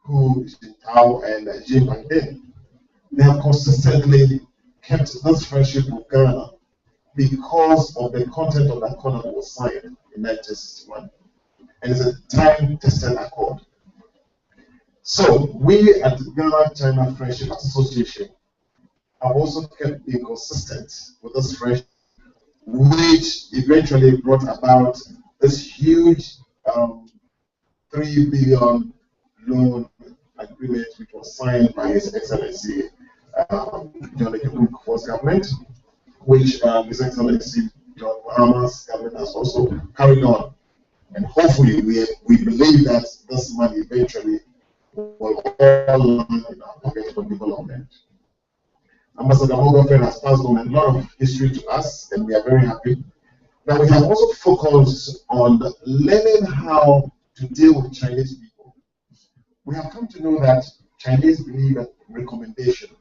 Hu Jintao, and Xi Jinping, they have consistently kept this friendship with Ghana because of the content of the accord that was signed in 1961. And it's a time-tested accord. So we at the Ghana-China Friendship Association have also kept being consistent with this friendship, which eventually brought about this huge 3 billion loan agreement, which was signed by His Excellency John Kufuor's government, which His Excellency John Mahama's government has also carried on. And hopefully we believe that this money eventually will all land in our pocket for development. Ambassador Amogo has passed on a lot of history to us, and we are very happy. Now, we have also focused on learning how to deal with Chinese people. We have come to know that Chinese believe in recommendation.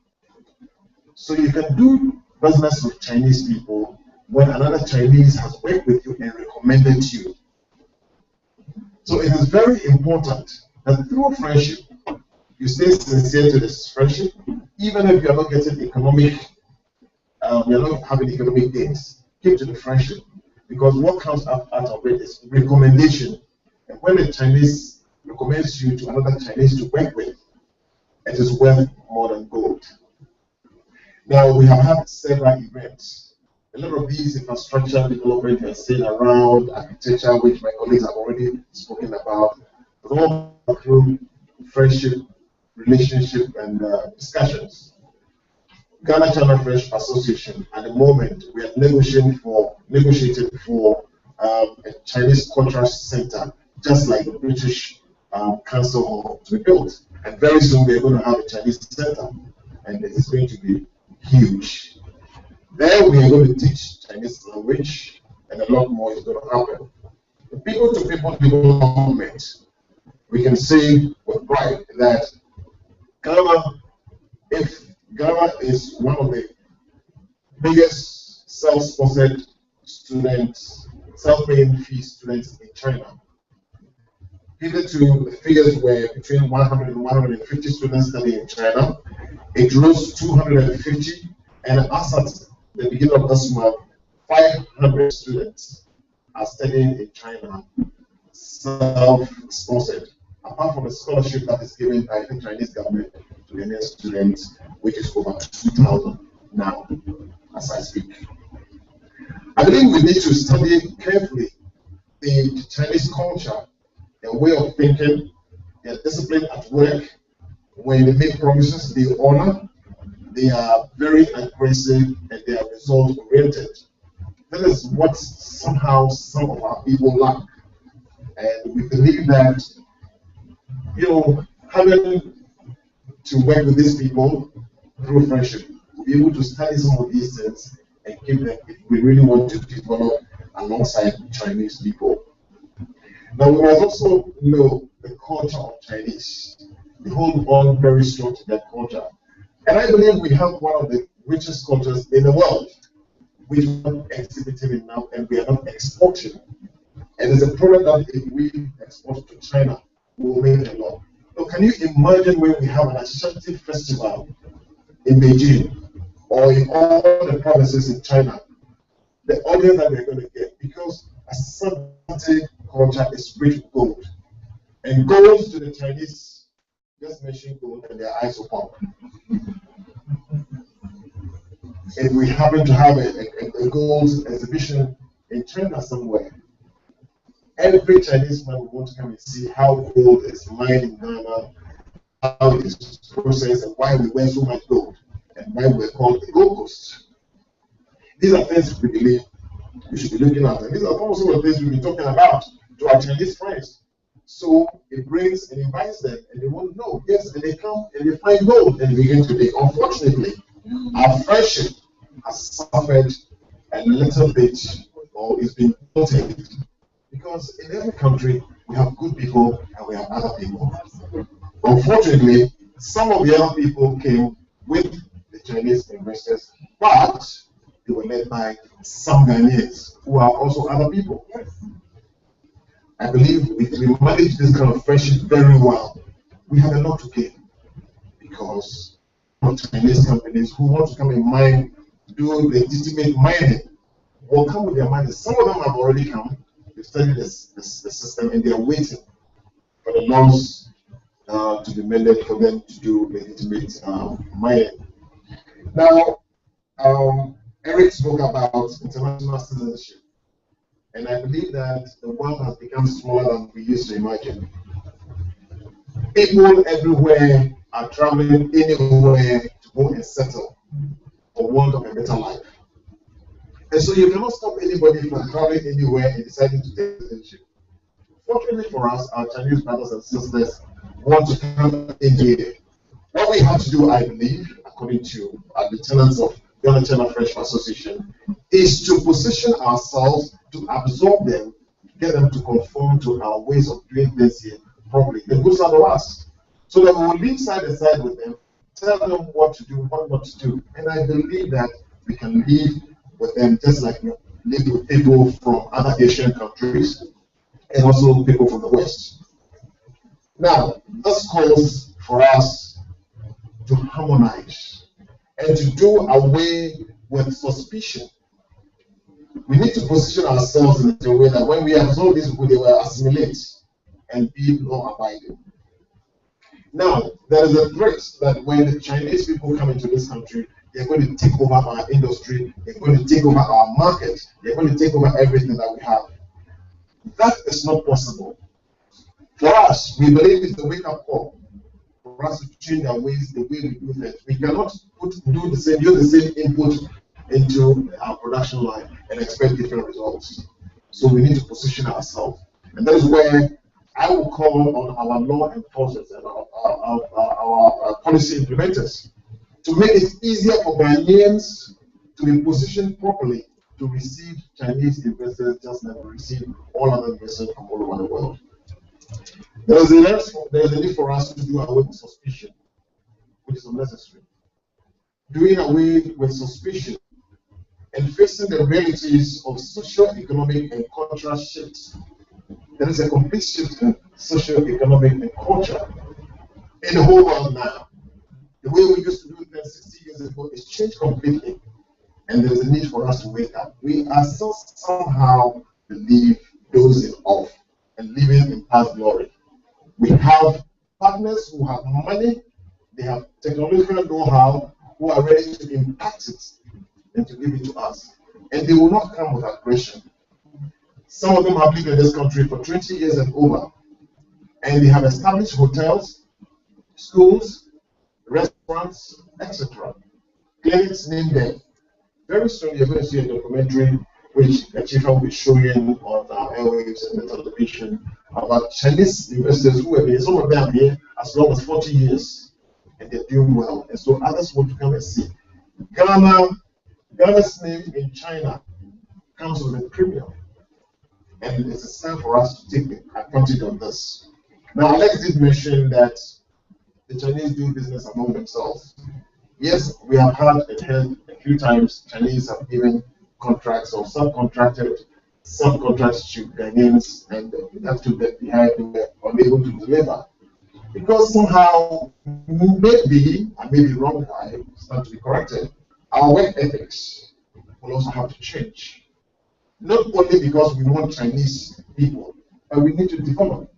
So you can do business with Chinese people when another Chinese has worked with you and recommended you. So it is very important that through friendship, you stay sincere to this friendship, even if you are not getting economic, you are not having economic gains. Keep to the friendship, because what comes out of it is recommendation. And when a Chinese recommends you to another Chinese to work with, it is worth more than gold. Now, we have had several events. A lot of these infrastructure development has seen around architecture, which my colleagues have already spoken about, but all through friendship, relationship, and discussions. Ghana-China Friendship Association, at the moment, we are negotiating for a Chinese Cultural Center, just like the British Council Hall to be built. And very soon we are going to have a Chinese center, and it is going to be huge. There we are going to teach Chinese language, and a lot more is going to happen. The people-to-people development, we can say with pride that Ghana is one of the biggest self-sponsored students, self-paying fee students in China. Hitherto, the figures were between 100 and 150 students studying in China. It rose to 250, and as at the beginning of this month, 500 students are studying in China, self-sponsored, apart from the scholarship that is given by the Chinese government to the Indian students, which is over 2,000 now, as I speak. I believe we need to study carefully the Chinese culture, their way of thinking, their discipline at work. When they make promises, they honor. They are very aggressive and they are result oriented. That is what somehow some of our people lack. And we believe that, having to work with these people through friendship, we'll be able to study some of these things and keep them if we really want to develop alongside Chinese people. Now, we must also know the culture of Chinese. They hold on very strong to their culture. And I believe we have one of the richest cultures in the world, which we are not exhibiting enough and we are not exporting. And it's a product that if we export to China, we will make a lot. So can you imagine when we have an Ashanti festival in Beijing or in all the provinces in China, the audience that we're going to get? Because Ashanti culture is rich with gold. And gold to the Chinese, just mention gold and their eyes will pop. If we happen to have a gold exhibition in China somewhere, every Chinese man will want to come and see how gold is mined in Ghana, how it is processed, and why we wear so much gold, and why we're called the Gold Coast. These are things we believe we should be looking at, and these are also the things we've been talking about to our Chinese friends. So it brings and invites them, and they won't know. Yes, and they come and they find gold and begin to dig. Unfortunately, our friendship has suffered a little bit, or it's been tainted. Because in every country, we have good people and we have other people. Unfortunately, some of the other people came with the Chinese investors, but they were led by some Ghanaians who are also other people. I believe if we manage this kind of friendship very well, we have a lot to gain. Because Chinese companies who want to come and mine, do legitimate mining, will come with their money. Some of them have already come. They studied the system and they are waiting for the laws to be amended for them to do legitimate mining. Now, Eric spoke about international citizenship, and I believe that the world has become smaller than we used to imagine. People everywhere are traveling anywhere to go and settle for want of a better life. And so you cannot stop anybody from traveling anywhere and deciding to take citizenship. Fortunately for us, our Chinese brothers and sisters want to come in here. What we have to do, I believe, according to our lieutenants of the China Friendship Association, is to position ourselves to absorb them, get them to conform to our ways of doing things here properly. It goes out of us. So that we will live side by side with them, tell them what to do, what not to do. And I believe that we can live with them just like we live with people from other Asian countries and also people from the West. Now, this calls for us to harmonize and to do away with suspicion. We need to position ourselves in a way that when we absorb these people, they will assimilate and be law-abiding. Now, there is a threat that when the Chinese people come into this country, they're going to take over our industry, they're going to take over our market, they're going to take over everything that we have. That is not possible. For us, we believe it's a wake-up call for us to change our ways, the way we do things. We cannot use the same input into our production line and expect different results. So we need to position ourselves. And that is where I will call on our law enforcers and our policy implementers to make it easier for Ghanaians to be positioned properly to receive Chinese investors just like we receive all other investors from all over the world. There is a need for us to do away with suspicion, which is unnecessary. Doing away with suspicion and facing the realities of socio-economic and cultural shifts. There is a complete shift in socio-economic and culture in the whole world now. The way we used to do things 60 years ago is changed completely, and there is a need for us to wake up. We are still somehow believe dozing off and living in past glory. We have partners who have money, they have technological know-how, who are ready to impact it and to give it to us. And they will not come with aggression. Some of them have lived in this country for 20 years and over, and they have established hotels, schools, restaurants, etc. clearly it's named there. Very soon you're going to see a documentary which Chief will be showing on our airwaves and the television about Chinese investors who have been, some of them here as long as 40 years, and they're doing well. And so others want to come and see. Ghana's name in China comes with a premium. And it's time for us to take advantage of this. Now, Alex did mention that the Chinese do business among themselves. Yes, we have had and heard a few times Chinese have given contracts or subcontracted some contracts to Ghanaians, and we have to get behind them, unable to deliver. Because somehow, maybe, I may be wrong, I stand to be corrected, our work ethics will also have to change. Not only because we want Chinese people, but we need to develop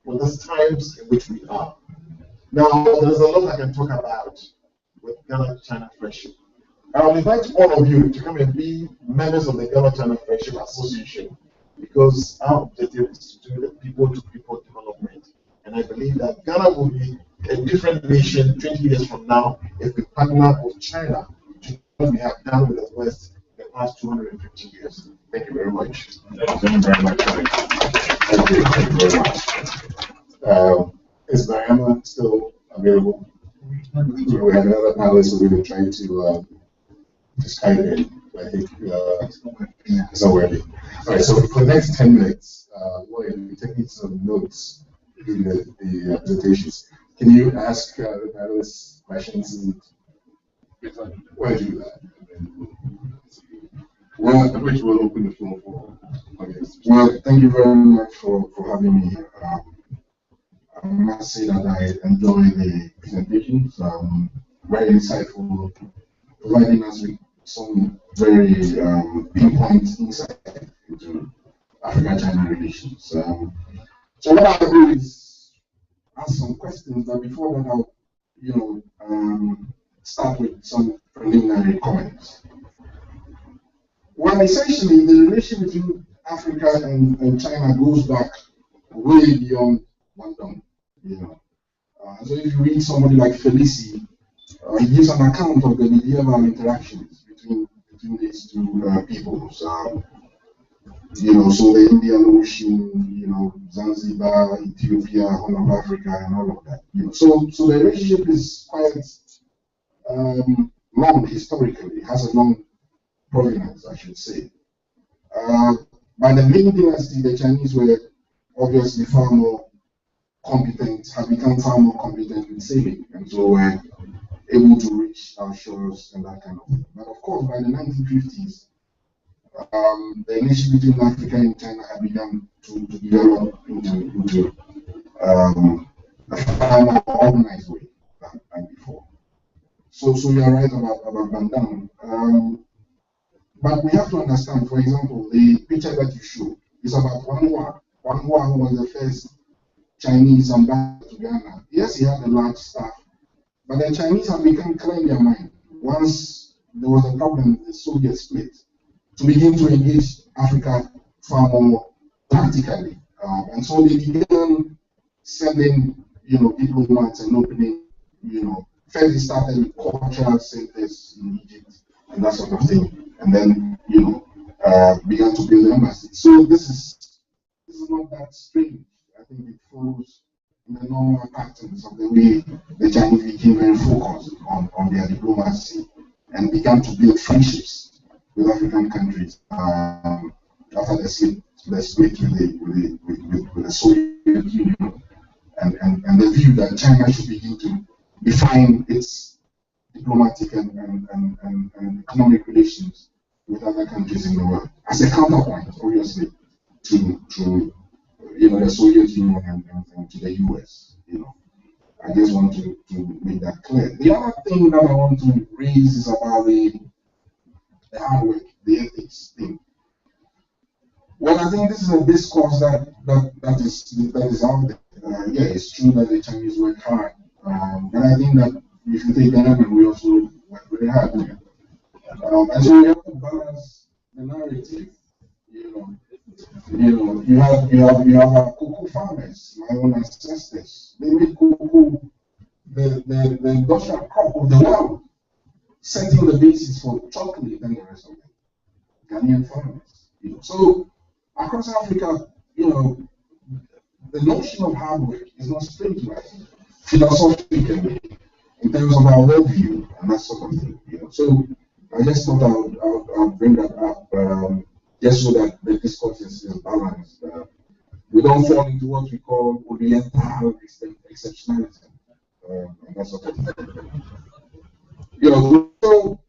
for the times in which we are. Now, there's a lot I can talk about with Ghana-China friendship. I'll invite all of you to come and be members of the Ghana-China Friendship Association, because our objective is to do the people-to-people development. And I believe that Ghana will be a different nation 20 years from now if we partner with China to do what we have done with the West in the past 250 years. Thank you very much. Thank you very much. Thank you very much. Is Diana still available? We have another panelist who we're trying to Skype in. I think it's not working. All right, so for the next 10 minutes, we'll be taking some notes during the presentations. Can you ask the panelists questions? And why do that? Well, which will open the floor for audience. Well, thank you very much for having me here. I must say that I enjoy the presentations. Very insightful, providing us with some very pinpoint insight into Africa-China relations. So what I'll do is ask some questions, but before that I'll start with some preliminary comments. Well, essentially, the relation between Africa and China goes back way beyond Bandung. So if you read somebody like Felici, he gives an account of the medieval interactions between these two peoples. So the Indian Ocean, Zanzibar, Ethiopia, Horn of Africa, and all of that. So the relationship is quite long historically. It has a long provenance, I should say. By the Ming Dynasty, the Chinese were obviously far more competent, have become far more competent in sailing, and so were able to reach our shores and that kind of thing. But of course, by the 1950s, the relationship between Africa and China had begun to develop into a far more organized way than before. So you're right about Bandung. But we have to understand, for example, the picture that you showed is about Wan Hua. Wan Hua, who was the first Chinese ambassador to Ghana. Yes, he had a large staff, but the Chinese have become clear in their mind once there was a problem with the Soviet split to begin to engage Africa far more tactically. And so they began sending, diplomats and opening, first they started with cultural centers in Egypt and that sort of thing, and then, began to build embassies. So this is not that strange. I think it follows in the normal patterns of the way the Chinese became very focused on their diplomacy and began to build friendships with African countries after the split with the Soviet Union, and the view that China should begin to define its diplomatic and economic relations with other countries in the world as a counterpoint, obviously, to the Soviet Union and to the US. I just want to make that clear. The other thing that I want to raise is about the hard work, the ethics thing. Well, I think this is a discourse that is out there. Yeah, it's true that the Chinese work hard, but I think that if you take Ghana, we also work very hard. And so we have to balance the narrative. You have our cocoa farmers, my own ancestors. They make cocoa the industrial crop of the world. setting the basis for chocolate and the rest of it. Ghanaian farmers. So across Africa, the notion of hard work is not strange to us philosophically in terms of our worldview and that sort of thing. So I just thought I'll bring that up just so that the discourse is balanced. We don't fall into what we call Oriental exceptionalism and that sort of thing. So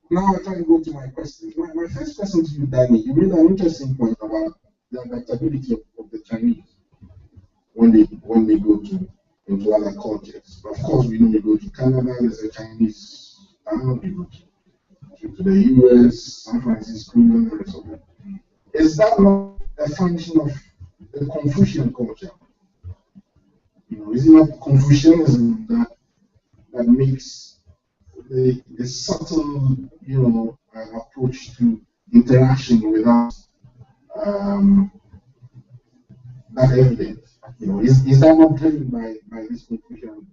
now I try to go to my questions. My first question to you, Danny, you made an interesting point about the adaptability of the Chinese when they go into other cultures. Of course, we know we go to Canada, there's a Chinese town, we go to the US, San Francisco, and the rest of it. Is that not a function of the Confucian culture? Is it not Confucianism that makes the subtle, approach to interaction without that evident? Is that not driven by this Confucian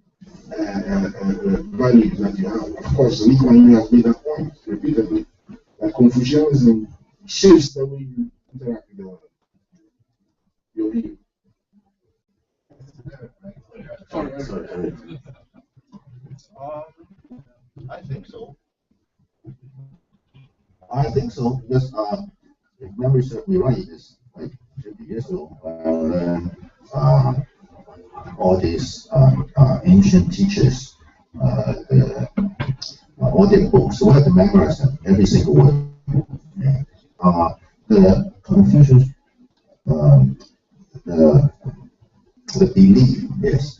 values that you have? Of course, Lee Kuan Yew has made that point repeatedly, that Confucianism shapes the way you interact with your view. Sorry. I think so. Yes, if memory serves me right, it's like 50 years ago. All these ancient teachers, all their books, we have to memorize them, every single word. The Confucius, the belief is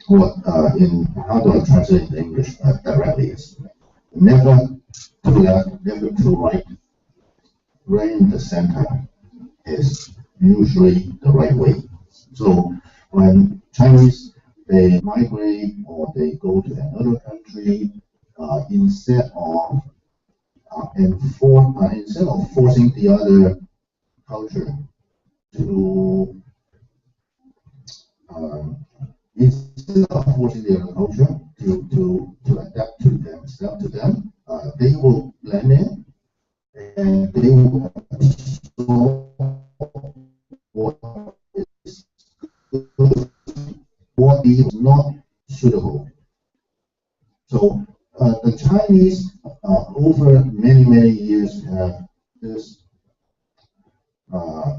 what how do I translate it in English directly? Is never to left, never to right. Right in the center is usually the right way. So when Chinese they migrate or they go to another country, instead of forcing the other culture to instead of forcing the other culture to adapt to them, they will blend in and they will absorb what is not suitable. So the Chinese over many years have this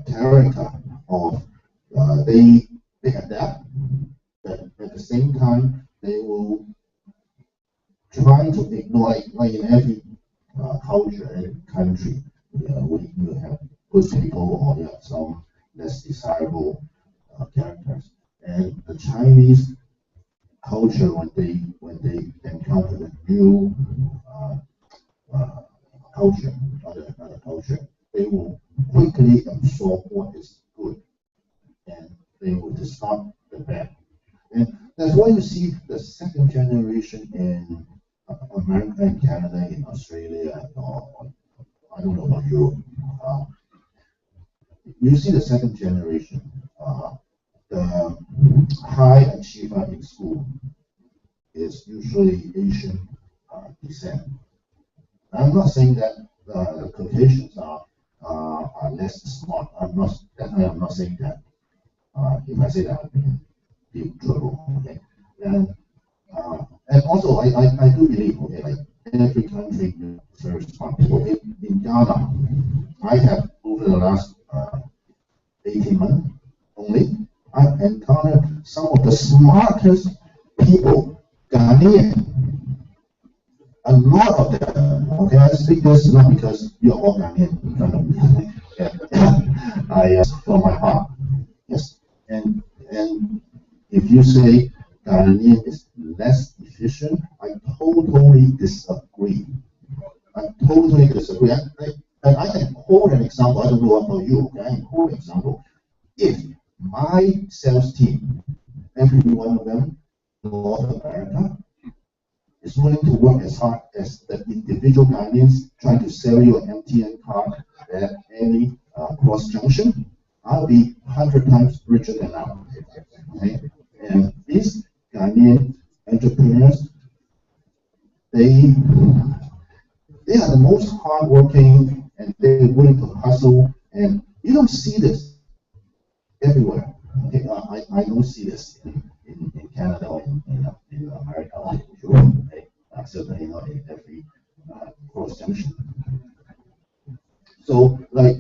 character of they adapt, but at the same time they will try to ignore, like in every culture and country, you have good people or you have some less desirable characters. And the Chinese culture, when they encounter a new culture, another culture, they will quickly absorb what is good, and they will discard the bad. And that's why you see the second generation in America and Canada, in Australia, or I don't know about Europe. You see the second generation, the high achiever in school is usually Asian descent. I'm not saying that the Caucasians are less smart. I'm not saying that. If I say that, I'll be in deep trouble. Okay, and also I do believe, okay, like every country serves smart people. In Ghana, I have over the last 18 months only, I've encountered some of the smartest people, Ghanaian. A lot of them. Okay, I speak this not because you're all Ghanaian in front of me. I from my heart. Yes, and if you say Ghanaian is less efficient, I totally disagree. And I can quote an example. I don't know about you. Okay, I can quote an example. If my sales team, every one of them in North America, is willing to work as hard as the individual Ghanaians trying to sell you an MTN card at any cross junction, I'll be 100 times richer than now. Okay? And these Ghanaian entrepreneurs they are the most hardworking, and they're willing to hustle, and you don't see this everywhere. Okay, I don't see this in Canada or in America or in Europe. Okay? Certainly not in every cross junction. So, like,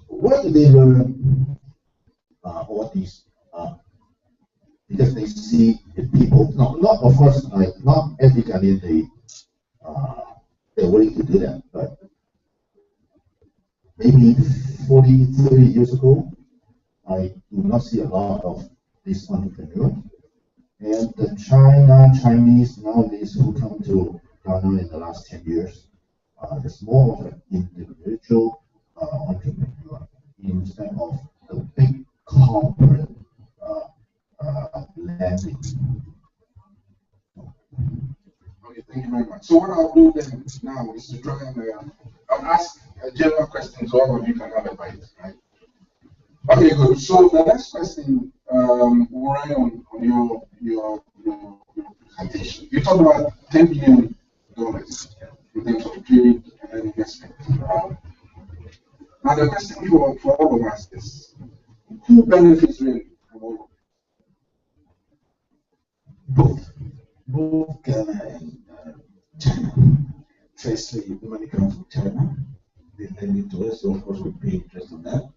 where do they learn all these? Because they see the people. Not of course, like not every Ghanaian they're willing to do that, but maybe 40, 30 years ago, I do not see a lot of these entrepreneurs. And the Chinese nowadays who come to Ghana in the last 10 years, it's more of an individual entrepreneur instead of the big corporate landing. Okay, thank you very much. So what I'll do then now is to try and I'll ask a general question so all of you can have a bite, right? Okay, good. So the next question will run on your presentation. You talked about $10 billion in terms of trade and investment. Now the question for all of us is, who benefits really from all of Both Ghana and China. Firstly, the money comes from China. They lend it to us, so of course we pay interest on that.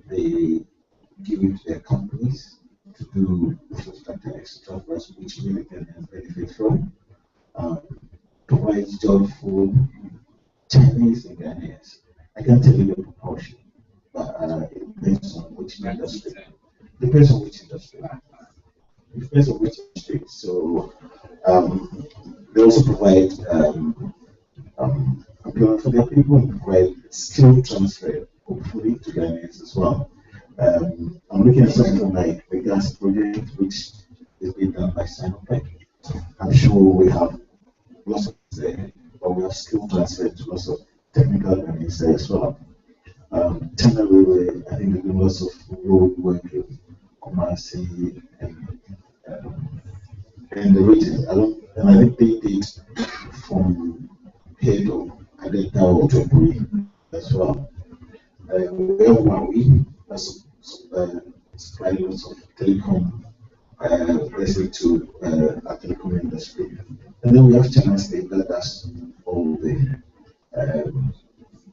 They give it to their companies to do infrastructure, etc., for us, which really can benefit from. Provides job for Chinese and Ghanaians. I can't tell you the proportion, but it depends on which industry. Depends on which industry. It depends on which industry. So they also provide employment for their people and provide skill transfer, hopefully, to Ghanaians as well. I'm looking at something like the gas project, which is being done by Sinopec. I'm sure we have lots of there, but we have skill transfer to lots of technical Ghanaians there as well. China Railway, I think they're doing lots of road work in Kumasi and the region. And I think they did from here to Kadeta or Tripoli as well. We have Huawei, that's supplying lots of telecom, basically to our telecom industry. And then we have China State that does all the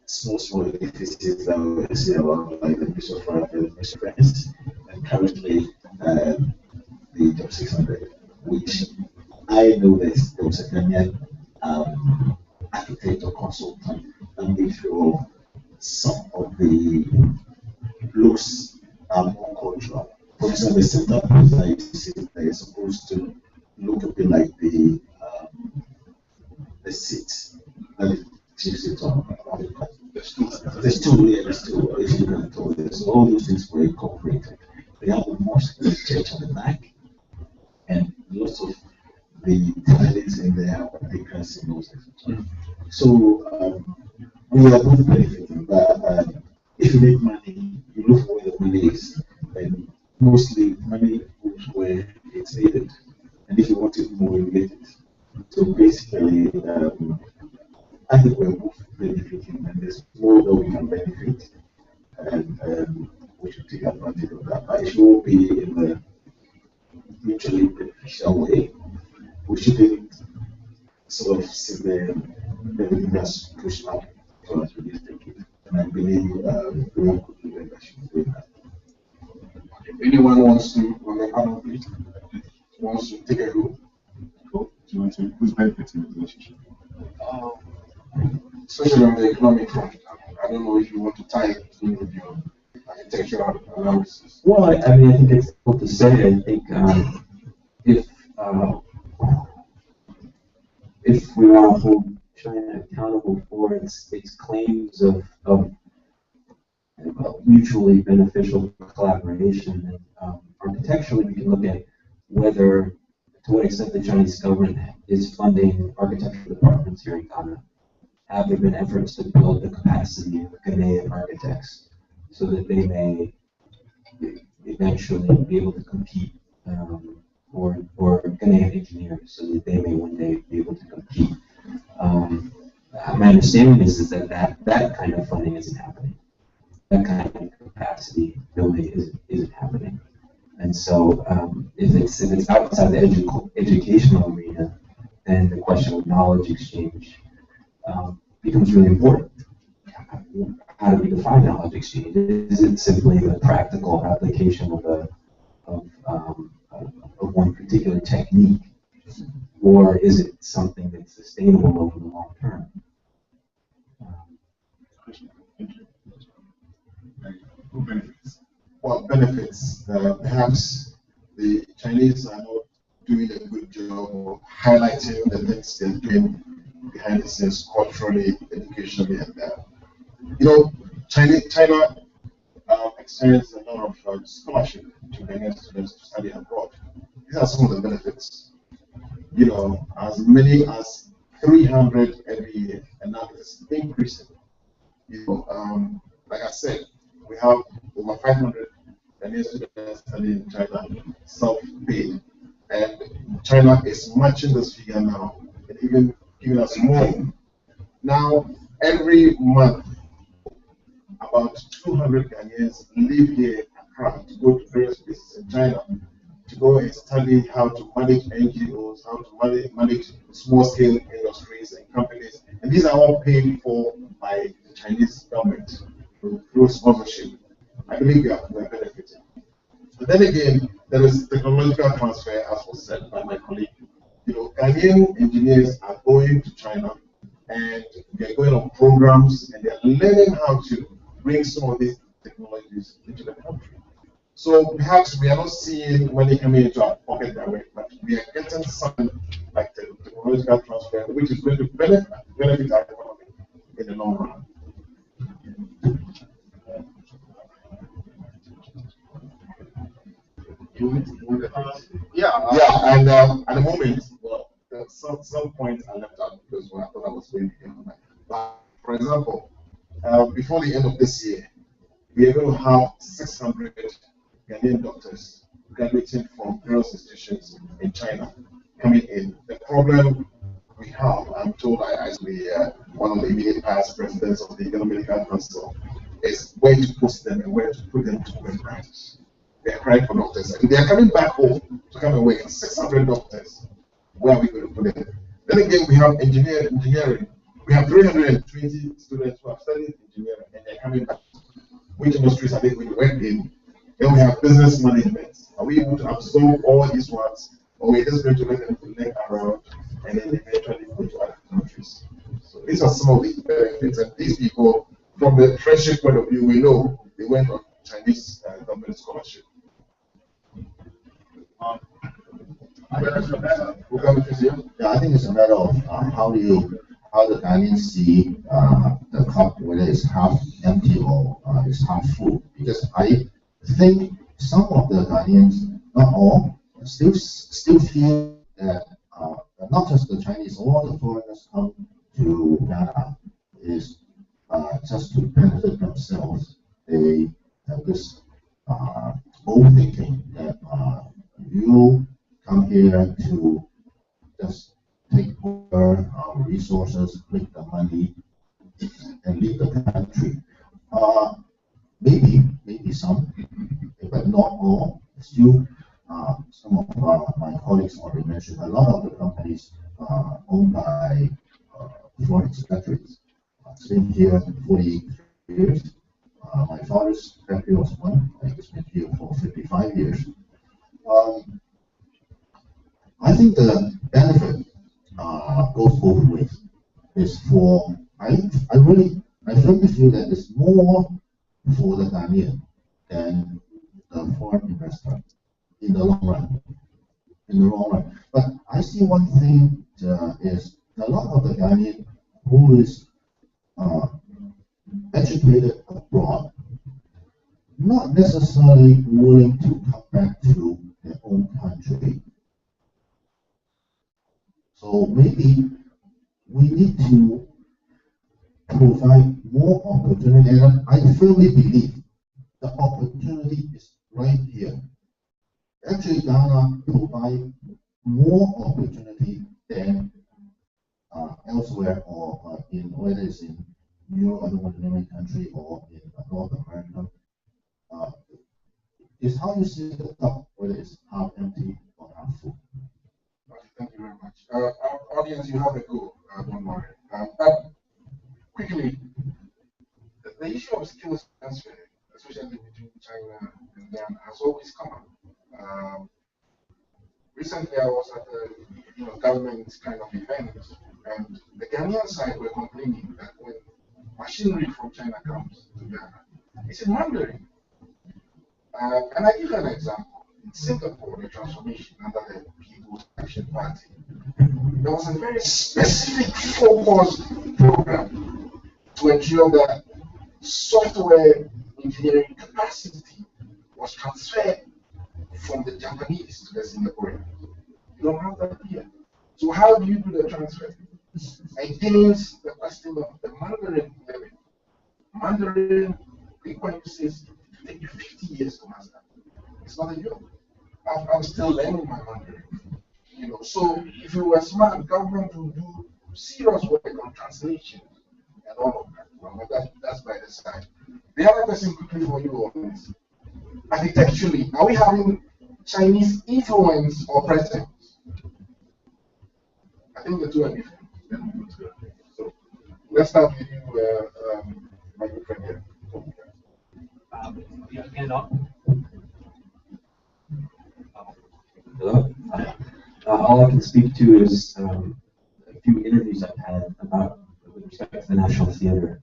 small edifices that we see around, like the Ministry of Foreign Affairs, the Ministry of Defense, and currently the Job 600, which I know there was a Ghanaian architect or consultant that made sure some of the looks are more cultural. For example, the setup is like they're supposed to look a bit like the seat that the chief sits on. The stool, if you can tell this. So all those things were incorporated. They have the mosque, the church on the back, and lots of the tilings in there, the grass and those things. So we are both benefiting, but if you make money, you look for where the money is, and mostly money goes where it's needed. And if you want it more, you get it. So basically, I think we're both benefiting, and there's more that we can benefit, and we should take advantage of that. But it should be in a mutually beneficial way. We shouldn't sort of see everything that's pushed up for us to just take it. And I believe we are good leadership doing that. anyone wants to, on the panel, please, wants to take a go? Do you want to, who's benefiting the relationship? Especially on the economic front. I don't know if you want to tie it in with your architectural analysis. Well, I mean, I think it's difficult to say. I think if we want to hold China accountable for its claims of mutually beneficial collaboration, and architecturally, we can look at whether, to what extent the Chinese government is funding architectural departments here in Ghana. Have there been efforts to build the capacity of Ghanaian architects so that they may eventually be able to compete or Ghanaian engineers so that they may one day be able to compete. My understanding is that kind of funding isn't happening. That kind of capacity building isn't happening. And so if it's outside the educational arena, then the question of knowledge exchange becomes really important. How do we define knowledge exchange? Is it simply the practical application of one particular technique, or is it something that's sustainable over the long term? Who benefits? Well, benefits. Perhaps the Chinese are not doing a good job of highlighting the things they're doing behind the scenes, culturally, educationally, and China extends a lot of scholarship to Ghanaian students to study abroad. These are some of the benefits. As many as 300 every year, and now it's increasing. Like I said, we have over 500 Ghanaian students studying in China, self-paid, and China is matching this figure now, and even giving us more. Now, every month, about 200 Ghanaians live here in Accra to go to various places in China to go and study how to manage NGOs, how to manage small-scale industries and companies. And these are all paid for by the Chinese government through sponsorship. I believe we are benefiting. But then again, there is technological transfer, as was said by my colleague. Ghanaian engineers are going to China and they're going on programs and they're learning how to bring some of these technologies into the country. So perhaps we are not seeing money coming into our pocket that way, but we are getting something like the technological transfer, which is going to benefit our economy in the long run. Yeah, and at the moment, well, there's some points I left out because I thought I was going to get on that. But for example, before the end of this year, we are going to have 600 Ghanaian doctors graduating from various institutions in China coming in. The problem we have, I'm told I actually one of the immediate past presidents of the Economic Medical Council, is where to post them and where to put them to work practice. They are crying for doctors, and they are coming back home to come and work. 600 doctors. Where are we going to put them? Then again, we have engineering. We have 320 students who have studied engineering, and they're coming back. Which industries are they going to work in? Then we have business management. Are we able to absorb all these ones, or are we just going to let them leg around and then eventually go to other countries? So these are some of the benefits, and these people, from the friendship point of view, we know they went on Chinese government scholarship. Yeah, I think it's a matter of how the Ghanaians see the cup, whether it's half empty or it's half full. Because I think some of the Ghanaians, not all, still feel that not just the Chinese, all the foreigners come to Ghana is just to benefit themselves. They have this old thinking that you come here to just take over our resources, make the money, and leave the country. Maybe some, but not all. Still, some of my colleagues already mentioned a lot of the companies owned by foreign expatriates. Been here 40 years. My father's factory was one. He's been here for 55 years. I think the benefit goes both ways. Is for I firmly feel that it's more for the Ghanaian than the foreign investor in the long run. But I see one thing is a lot of the Ghanaian who is educated abroad, not necessarily willing to come back to their own country. So maybe we need to provide more opportunity, and I firmly believe the opportunity is right here. actually Ghana provide more opportunity than elsewhere or in whether it's in Europe, I don't want to name any country, or in North America. Is how you see the cup, whether it's half empty or half full. Okay, thank you very much. Our audience, you have a go. Don't worry. But quickly, the issue of skills transfer, especially between China and Ghana, has always come up. Recently, I was at a government kind of event, and the Ghanaian side were complaining that when machinery from China comes to Ghana, it's in Mandarin. And I give you an example. In Singapore, the transformation under the People's Action Party, there was a very specific focused program to ensure that software engineering capacity was transferred from the Japanese to the Singaporeans. You don't have that here. So how do you do the transfer? Against the question of the Mandarin level. Mandarin, Bitcoin says, it take you 50 years to master. It's not a joke. I'm still learning my Mandarin. So if you were smart, government will do serious work on translation and all of that. Well, that's by the side. The other question quickly for you all is, architecturally, are we having Chinese influence or presence? I think the two are different. So let's start with you, my good friend here. Hello. All I can speak to is a few interviews I've had with respect to the National Theatre,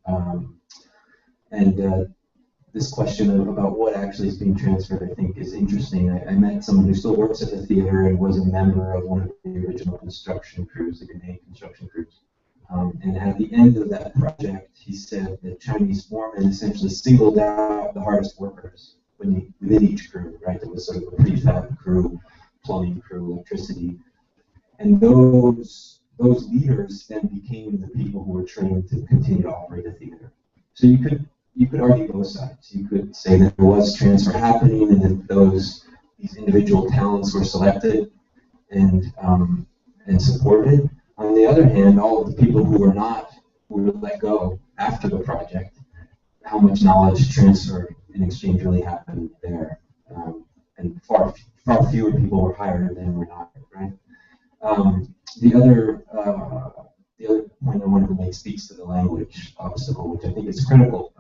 and this question about what actually is being transferred, I think, is interesting. I met someone who still works at the theater and was a member of one of the original construction crews, the Ghanaian construction crews. And at the end of that project, he said the Chinese foreman essentially singled out the hardest workers within each crew, right? There was sort of a prefab crew, plumbing crew, electricity. And those leaders then became the people who were trained to continue to operate the theater. So you could argue both sides. You could say that there was transfer happening and that these individual talents were selected and supported. On the other hand, all of the people who were let go after the project, how much knowledge transfer and exchange really happened there. And far fewer people were hired than were not, right? The other point I wanted to make speaks to the language obstacle, which I think is critical.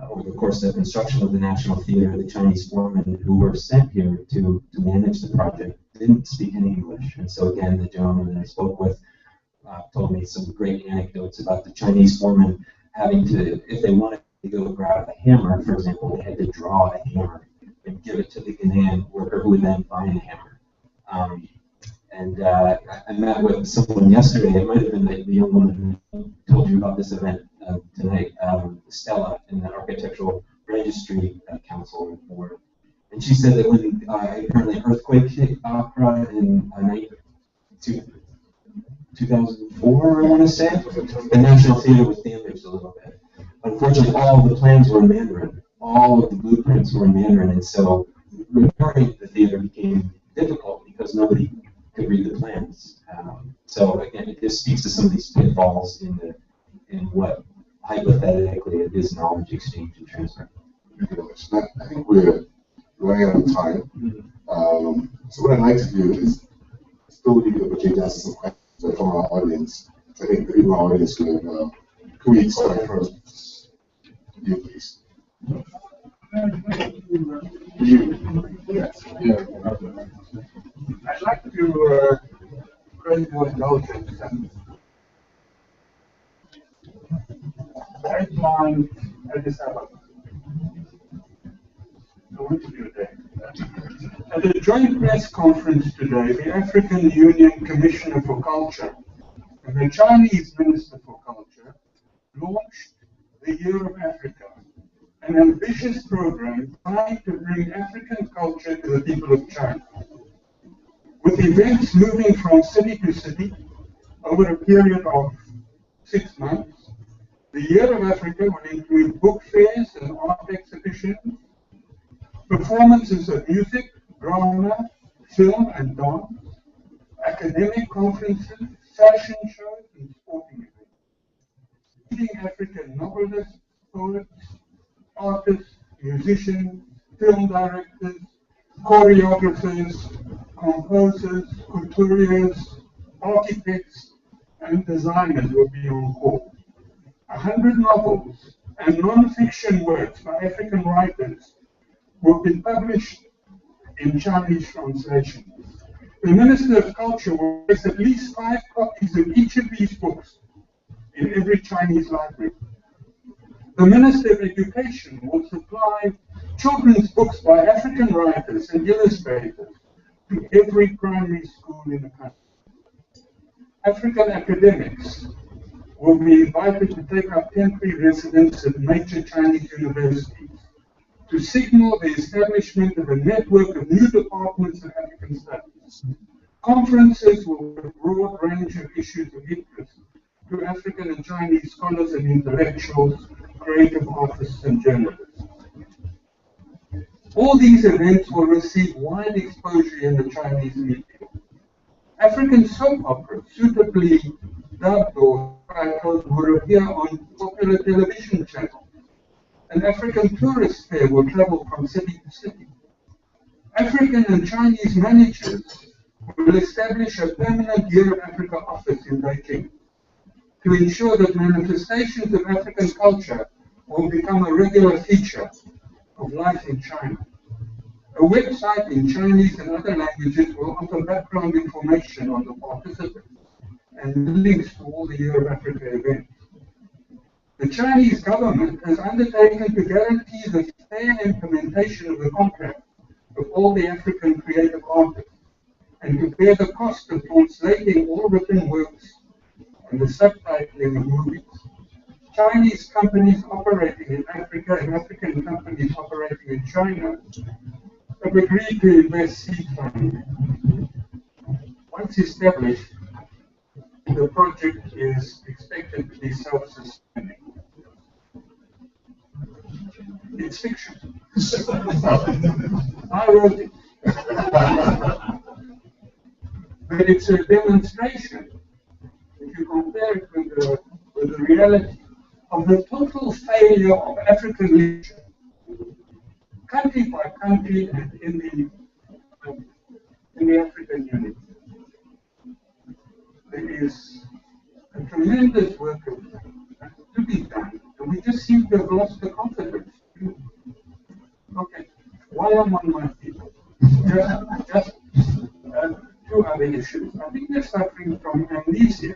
Over the course of the construction of the National Theatre, the Chinese foremen who were sent here to manage the project didn't speak any English. And so again, the gentleman that I spoke with told me some great anecdotes about the Chinese foremen having to, if they wanted to go grab a hammer, for example, they had to draw a hammer and give it to the Ghanaian worker who would then find the hammer. I met with someone yesterday, it might have been the young woman who told you about this event tonight, Stella, in the Architectural Registry Council and Board. And she said that when apparently an earthquake hit Accra in 2004, I want to say, the National Theatre was damaged a little bit. Unfortunately, all of the plans were in Mandarin. All of the blueprints were in Mandarin, and so repairing the theater became difficult because nobody could read the plans. So again, it just speaks to some of these pitfalls in what hypothetically it is knowledge exchange and transfer. Thank you very much. I think we're running out of time. So what I'd like to do is still give you the opportunity to ask some questions from our audience. So I think the people in our audience can we start first? You, please. Yes. Yeah. I'd like to raise your indulgence and outline Addis Ababa. I want to do that. At a joint press conference today, the African Union Commissioner for Culture and the Chinese Minister for Culture launched the Year of Africa, an ambitious program trying to bring African culture to the people of China. With events moving from city to city over a period of 6 months, the Year of Africa will include book fairs and art exhibitions, performances of music, drama, film and dance, academic conferences, fashion shows, and sporting events. Leading African novelists, poets, artists, musicians, film directors, choreographers, composers, couturiers, architects, and designers will be on call. 100 novels and non-fiction works by African writers will be published in Chinese translation. The Minister of Culture will place at least 5 copies of each of these books in every Chinese library. The Minister of Education will supply children's books by African writers and illustrators to every primary school in the country. African academics will be invited to take up temporary residence at major Chinese universities to signal the establishment of a network of new departments of African studies. Conferences will have a broad range of issues of interest to African and Chinese scholars and intellectuals, creative artists, and journalists. All these events will receive wide exposure in the Chinese media. African soap operas, suitably dubbed or titled, will appear on popular television channels. An African tourist fair will travel from city to city. African and Chinese managers will establish a permanent Year of Africa office in Beijing to ensure that manifestations of African culture will become a regular feature of life in China. A website in Chinese and other languages will offer background information on the participants and links to all the Year of Africa events. The Chinese government has undertaken to guarantee the fair implementation of the contract of all the African creative artists and to bear the cost of translating all written works and the subtitling of movies. Chinese companies operating in Africa and African companies operating in China have agreed to invest seed funding. Once established, the project is expected to be self-sustaining. It's fiction. I wrote it. But it's a demonstration, if you compare it with the reality, of the total failure of African literature, country by country and in the African Union. There is a tremendous work to be done, and we just seem to have lost the confidence. Okay, while I'm on my feet, just two other issues. I think they're suffering from amnesia.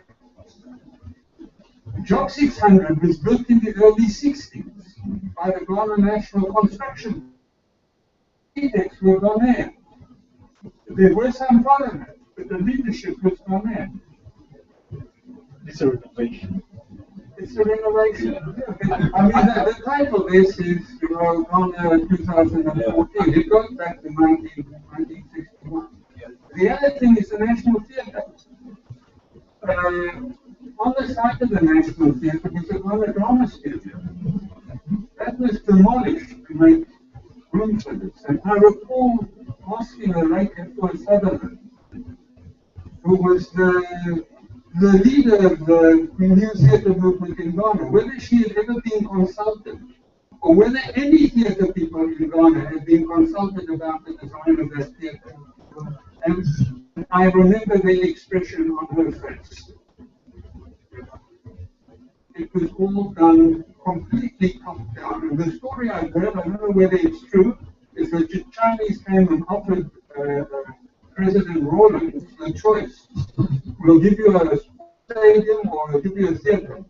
Job 600 was built in the early 60s by the Ghana National Construction. Architects were Ghanaian. There were some foreigners, but the leadership was Ghanaian. It's a renovation. It's a renovation. I mean, the title of this is, Ghana 2014. It goes back to 1961. The other thing is the National Theatre. On the site of the National Theatre was a Ghana Drama Studio. That was demolished to make room for this. And I recall asking the late Edward Sutherland, who was the leader of the new theatre movement in Ghana, whether she had ever been consulted, or whether any theatre people in Ghana had been consulted about the design of that theatre. And I remember the expression on her face. It was all done completely top down. And the story I've heard, I don't know whether it's true, is that the Chinese came and offered President Rawlings the choice. We'll give you a stadium or we'll give you a theatre.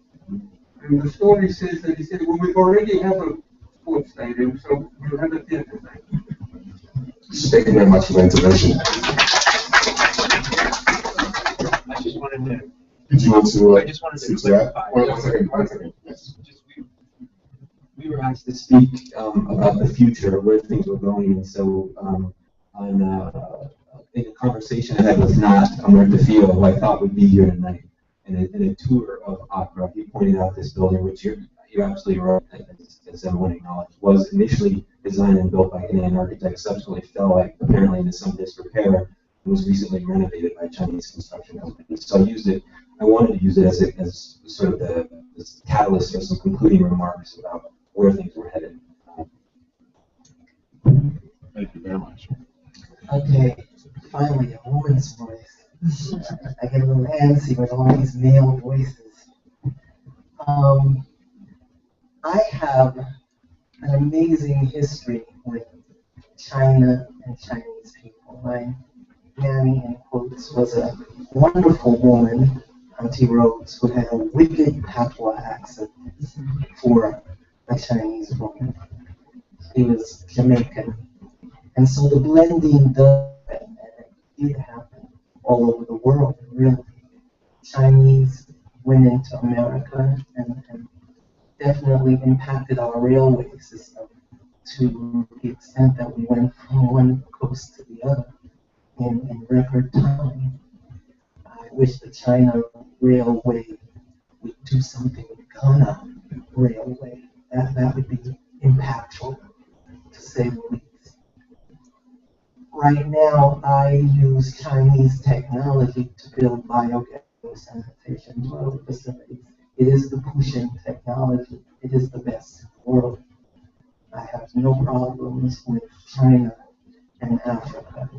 And the story says that he said, well, we already have a sports stadium, so we'll have a theatre there. Thank you very much for the intervention. I just wanted to. Did you want to? I just wanted to clarify. One second. Yes. We were asked to speak about the future, where things were going, and so in a conversation I had with Nat Amartafio, who I thought would be here tonight, in a tour of opera, he pointed out this building, which you're absolutely right, as everyone acknowledged, was initially designed and built by Indian architects, subsequently fell apparently into some disrepair and was recently renovated by a Chinese construction company. So I wanted to use it as sort of the catalyst for some concluding remarks about where things were headed. Thank you very much. Okay, finally, a woman's voice. I get a little antsy with all these male voices. I have an amazing history with China and Chinese people. My nanny, in quotes, was a wonderful woman, Auntie Rose, who had a wicked patois accent for a Chinese woman. She was Jamaican. And so the blending does, and it did happen all over the world, really. Chinese went into America and definitely impacted our railway system to the extent that we went from one coast to the other in record time. I wish the China Railway would do something with Ghana Railway. That would be impactful, to say the least. Right now, I use Chinese technology to build biogas sanitation toilet facilities. It is the pushing technology. It is the best in the world. I have no problems with China and Africa.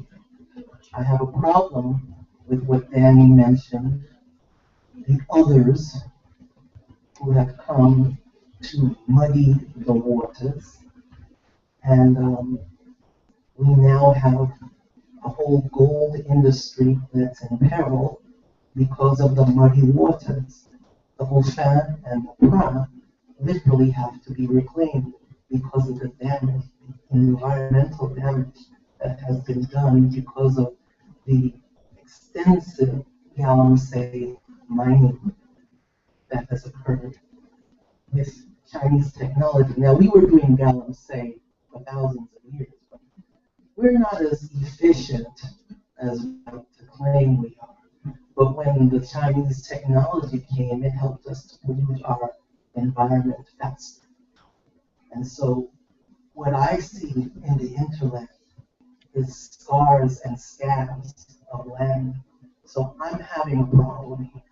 I have a problem with what Danny mentioned, the others who have come to muddy the waters. And we now have a whole gold industry that's in peril because of the muddy waters. The Dauphin and the Pra literally have to be reclaimed because of the damage, the environmental damage that has been done because of the extensive galamsey mining that has occurred with Chinese technology. Now, we were doing galamsey for thousands of years, but we're not as efficient as we like to claim we are. But when the Chinese technology came, it helped us to pollute our environment faster. And so what I see in the hinterland is scars and scabs of land. So I'm having a problem here.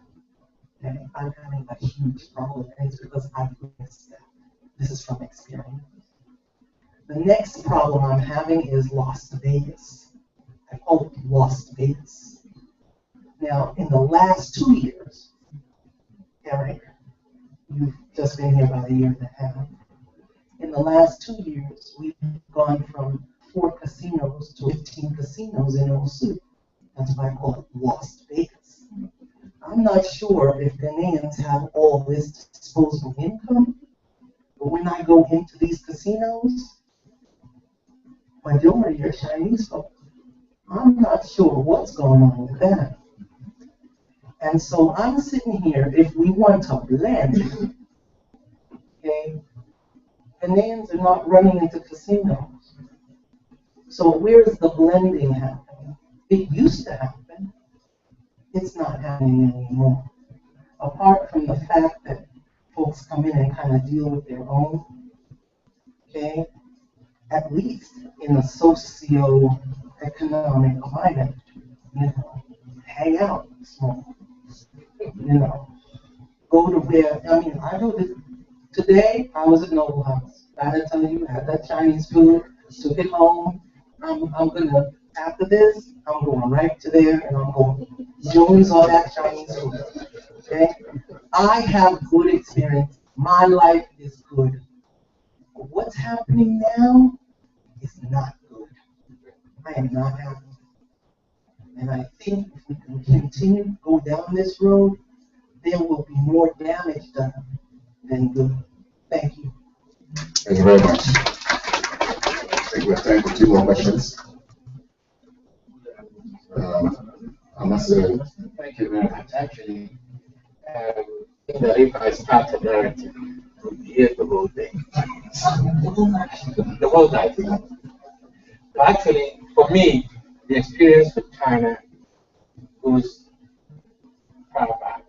Okay? I'm having a huge problem, and it's because I've witnessed that. This is from experience. The next problem I'm having is Las Vegas. I call it Las Vegas. Now, in the last 2 years, Eric, you've just been here about a year and a half. In the last 2 years, we've gone from 4 casinos to 15 casinos in Osu. That's why I call it Las Vegas. I'm not sure if Ghanaians have all this disposable income, but when I go into these casinos, majority are Chinese folks. I'm not sure what's going on with that. And so I'm sitting here, if we want to blend, okay, Ghanaians are not running into casinos. So where's the blending happening? It used to happen. It's not happening anymore. Apart from the fact that folks come in and kind of deal with their own, okay, at least in a socio-economic climate, hang out small, go to where, I know that today I was at Noble House. I had to tell you, I had that Chinese food, took it home. I'm gonna, after this, I'm going right to there and I'm going to Jones all that Chinese food. Okay? I have good experience. My life is good. But what's happening now is not good. I am not happy. And I think if we can continue to go down this road, there will be more damage done than good. Thank you. Thank you very much. I think we have time for 2 more questions. I must say, Thank you very much. Actually, if I start a narrative, here's the whole thing. The whole idea. But actually, for me, the experience with China goes far back.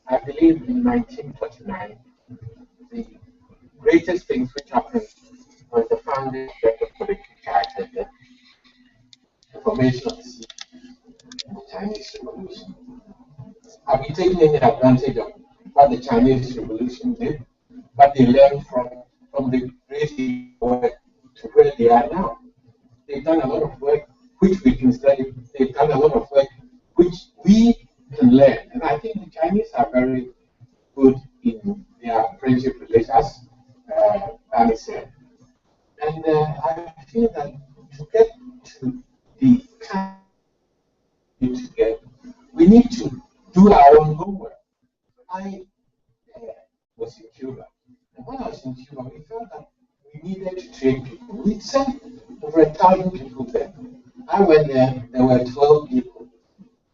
I believe in 1949, the greatest things which happened was the fact founding director for the Center Information of the Chinese Revolution. Have you taken any advantage of what the Chinese Revolution did, what they learned from the great work to where they are now? They've done a lot of work which we can study. They've done a lot of work which we can learn. And I think the Chinese are very good in their friendship relations, Danny said. And I feel that to get to the kind to get, we need to do our own homework. I was in Cuba, and when I was in Cuba, we felt that we needed to train people. We sent over 1,000 people there. I went there, there were 12 people.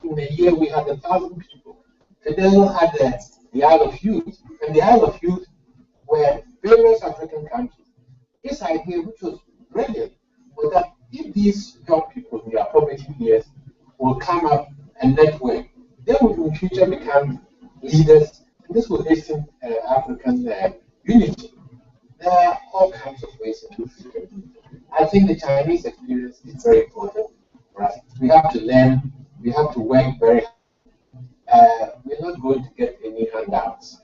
In a year, we had 1,000 people. Fidel had the Isle of Youth, and the Isle of Youth were various African countries. This idea, which was brilliant, was that if these young people in their formative years will come up and network, they will in future become leaders. And this will hasten African unity. There are all kinds of ways in which we can do it. I think the Chinese experience is very important for us. We have to learn, we have to work very hard. We're not going to get any handouts.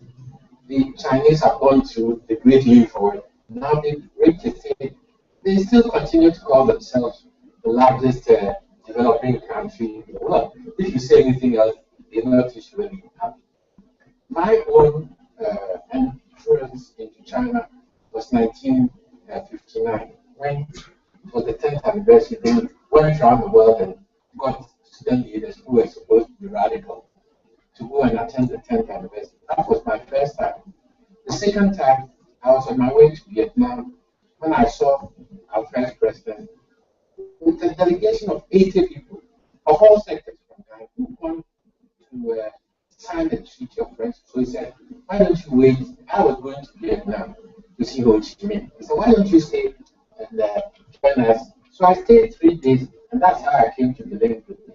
The Chinese have gone through the Great Leap Forward. Now they've reached a stage. They still continue to call themselves the largest developing country in the world. If you say anything else, they're not usually happy. My own entrance into China was 1959, when it was the 10th anniversary. They went around the world and got student leaders who were supposed to be radical to go and attend the 10th anniversary. That was my first time. The second time, I was on my way to Vietnam when I saw our first president with a delegation of 80 people of all sectors from Ghana who wanted to sign the Treaty of Friendship. So he said, why don't you wait? I was going to Vietnam to see Ho Chi Minh. He said, why don't you stay and join us? So I stayed 3 days, and that's how I came to be linked with the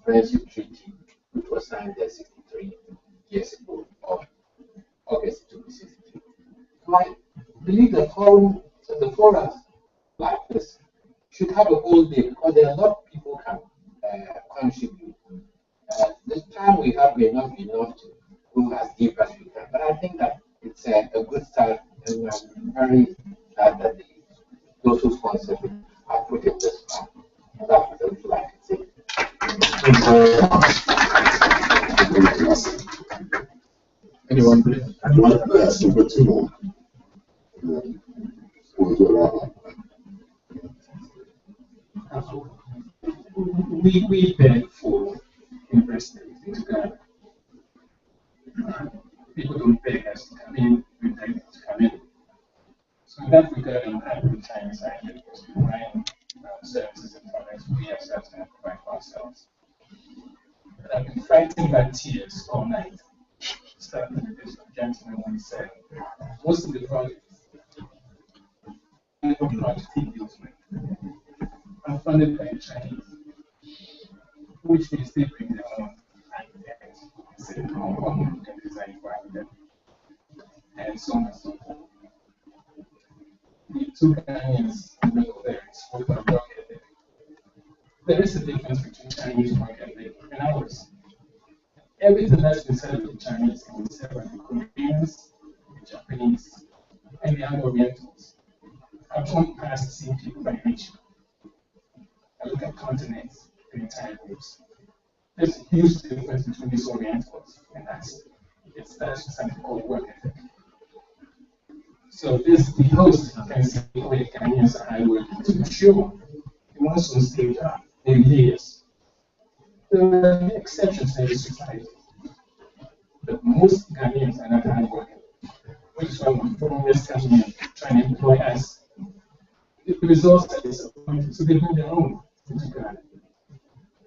Friendship Treaty, which was signed there 63 years ago, or August 1963. So I believe the forums like this should have a whole day, because there are a lot of people can contribute. The time we have may not be enough to go as deep as we can, but I think that it's a good start, and I'm very glad that those who sponsored it have put it this far. And that's what I like to say. Anyone? I'd like to ask number 2 more. We beg for investment into Ghana. People don't beg us to come in, we beg them to come in. So in that regard, I'm happy with China's idea to provide services and products we ourselves can provide for ourselves. But I've been fighting back tears all night. Starting with this gentleman when he said, most of the projects he deals with are funded by the Chinese, which means they bring their own architects, instead of how can design for them, and so on and so forth. The two Ghanaians in the middle there spoke about work ethic. There is a difference between Chinese work ethic and ours. Everything that's been said with the Chinese can be said by the Koreans, the Japanese, and the other Orientals. I've gone past to see people by nature. I look at continents and entire groups. There's a huge difference between these Orientals, and it starts with something called work ethic. So the host can say, oh, the Ghanaians are hard working. To be sure, the ones on stage are, they're leaders. There are exceptions in every society. But most Ghanaians are not hard working, which is why when foreigners come in trying to employ us, the results are disappointing. So they bring their own into Ghana.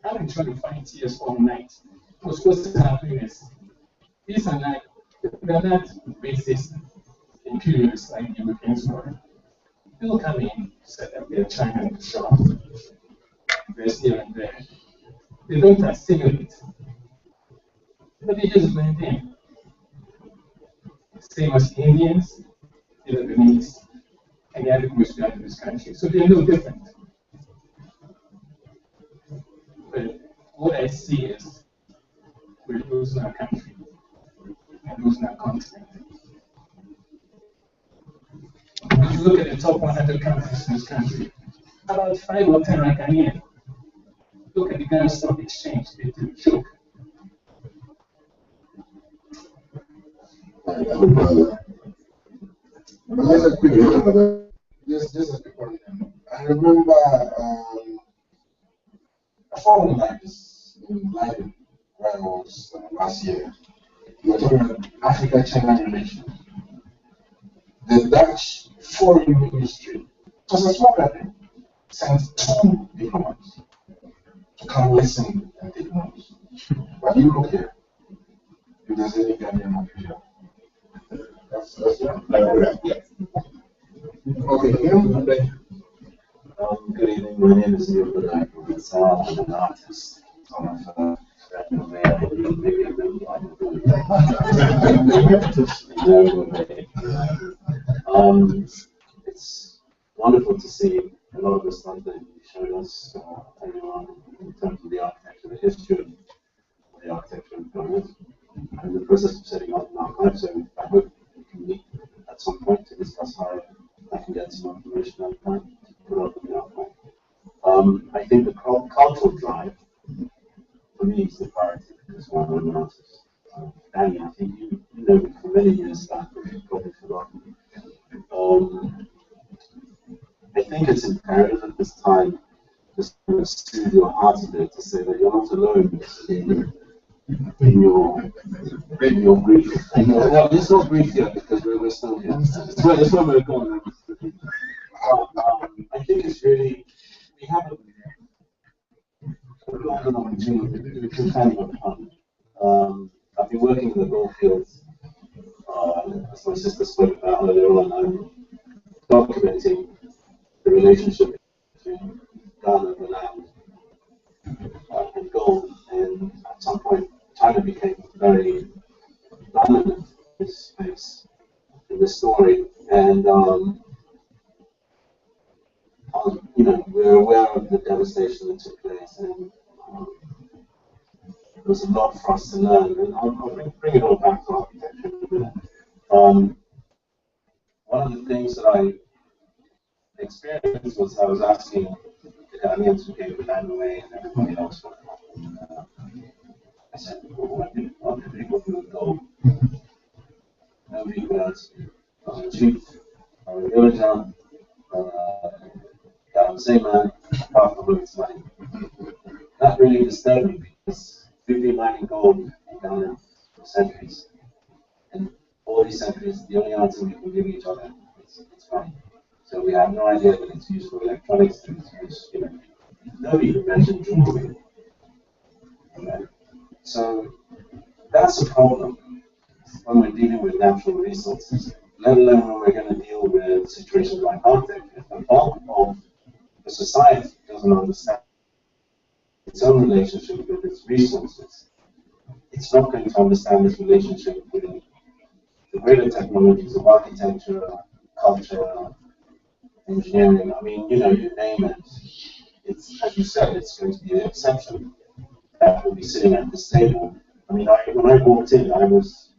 I've been trying to find tears all night. What's supposed to happen is these are not, they're not racist imperialists like the Europeans were. They'll come in, set up their China shop, invest here and there. They don't assimilate, but they just blend in. Same as Indians, Vietnamese, and any other groups we have in this country. So they're no different. But what I see is we're losing our country and losing our continent. If you look at the top 100 countries in this country, about 5 or 10 are Ghanaian. Look at the Ghana Stock Exchange, it's a joke. Just a quick one. I remember a forum like this in London where I was last year. We were talking about Africa-China relations. The Dutch foreign ministry, was a small country, sent 2 diplomats to come listen and take notes. But you look here, if there's any Ghanaian official. That's yeah. Okay, good evening. My name is Neil Budai. I'm an artist. It's wonderful to see a lot of the stuff that you showed us earlier on in terms of the architecture, the history of the architecture of Ghana, and the process of setting up an archive. So I hope we can meet at some point to discuss how I can get some information on that to put up in the archive. I think the cultural drive for me is the priority because I'm an artist. Danny, I think you know me for many years back, but you've probably forgotten. I think it's imperative at this time just to soothe your heart a bit to say that you're not alone in your grief. Well, it's not grief yet because we're still here. It's when we're gone. I think it's really, we have a golden opportunity to do kind of fun. I've been working in the gold fields, as my sister spoke about earlier on. I'm documenting the relationship between Ghana, the land, and gold. And at some point, China became very dominant in this space, in this story. And you know, we're aware of the devastation that took place, and there was a lot for us to learn. And I'll bring it all back to architecture in a minute. One of the things that I experienced was I was asking the Ghanaians who gave the land away and everybody else what happened. I said, well, what did people do with gold? Nobody was a chief, or a villager, say man, apart from its money. That really disturbed me because we've been mining gold in Ghana for centuries. And all these centuries, the only answer we can give each other is it's money. So we have no idea that it's used for electronics, it's used, you know, nobody even mentioned jewelry. Okay. So that's a problem when we're dealing with natural resources, let alone when we're going to deal with situations like architecture. The bulk of the society doesn't understand its own relationship with its resources. It's not going to understand its relationship with the greater technologies of architecture, culture, engineering. I mean, you know, you name it. It's, as you said, it's going to be the exception that will be sitting at this table. I mean, when I walked in, I was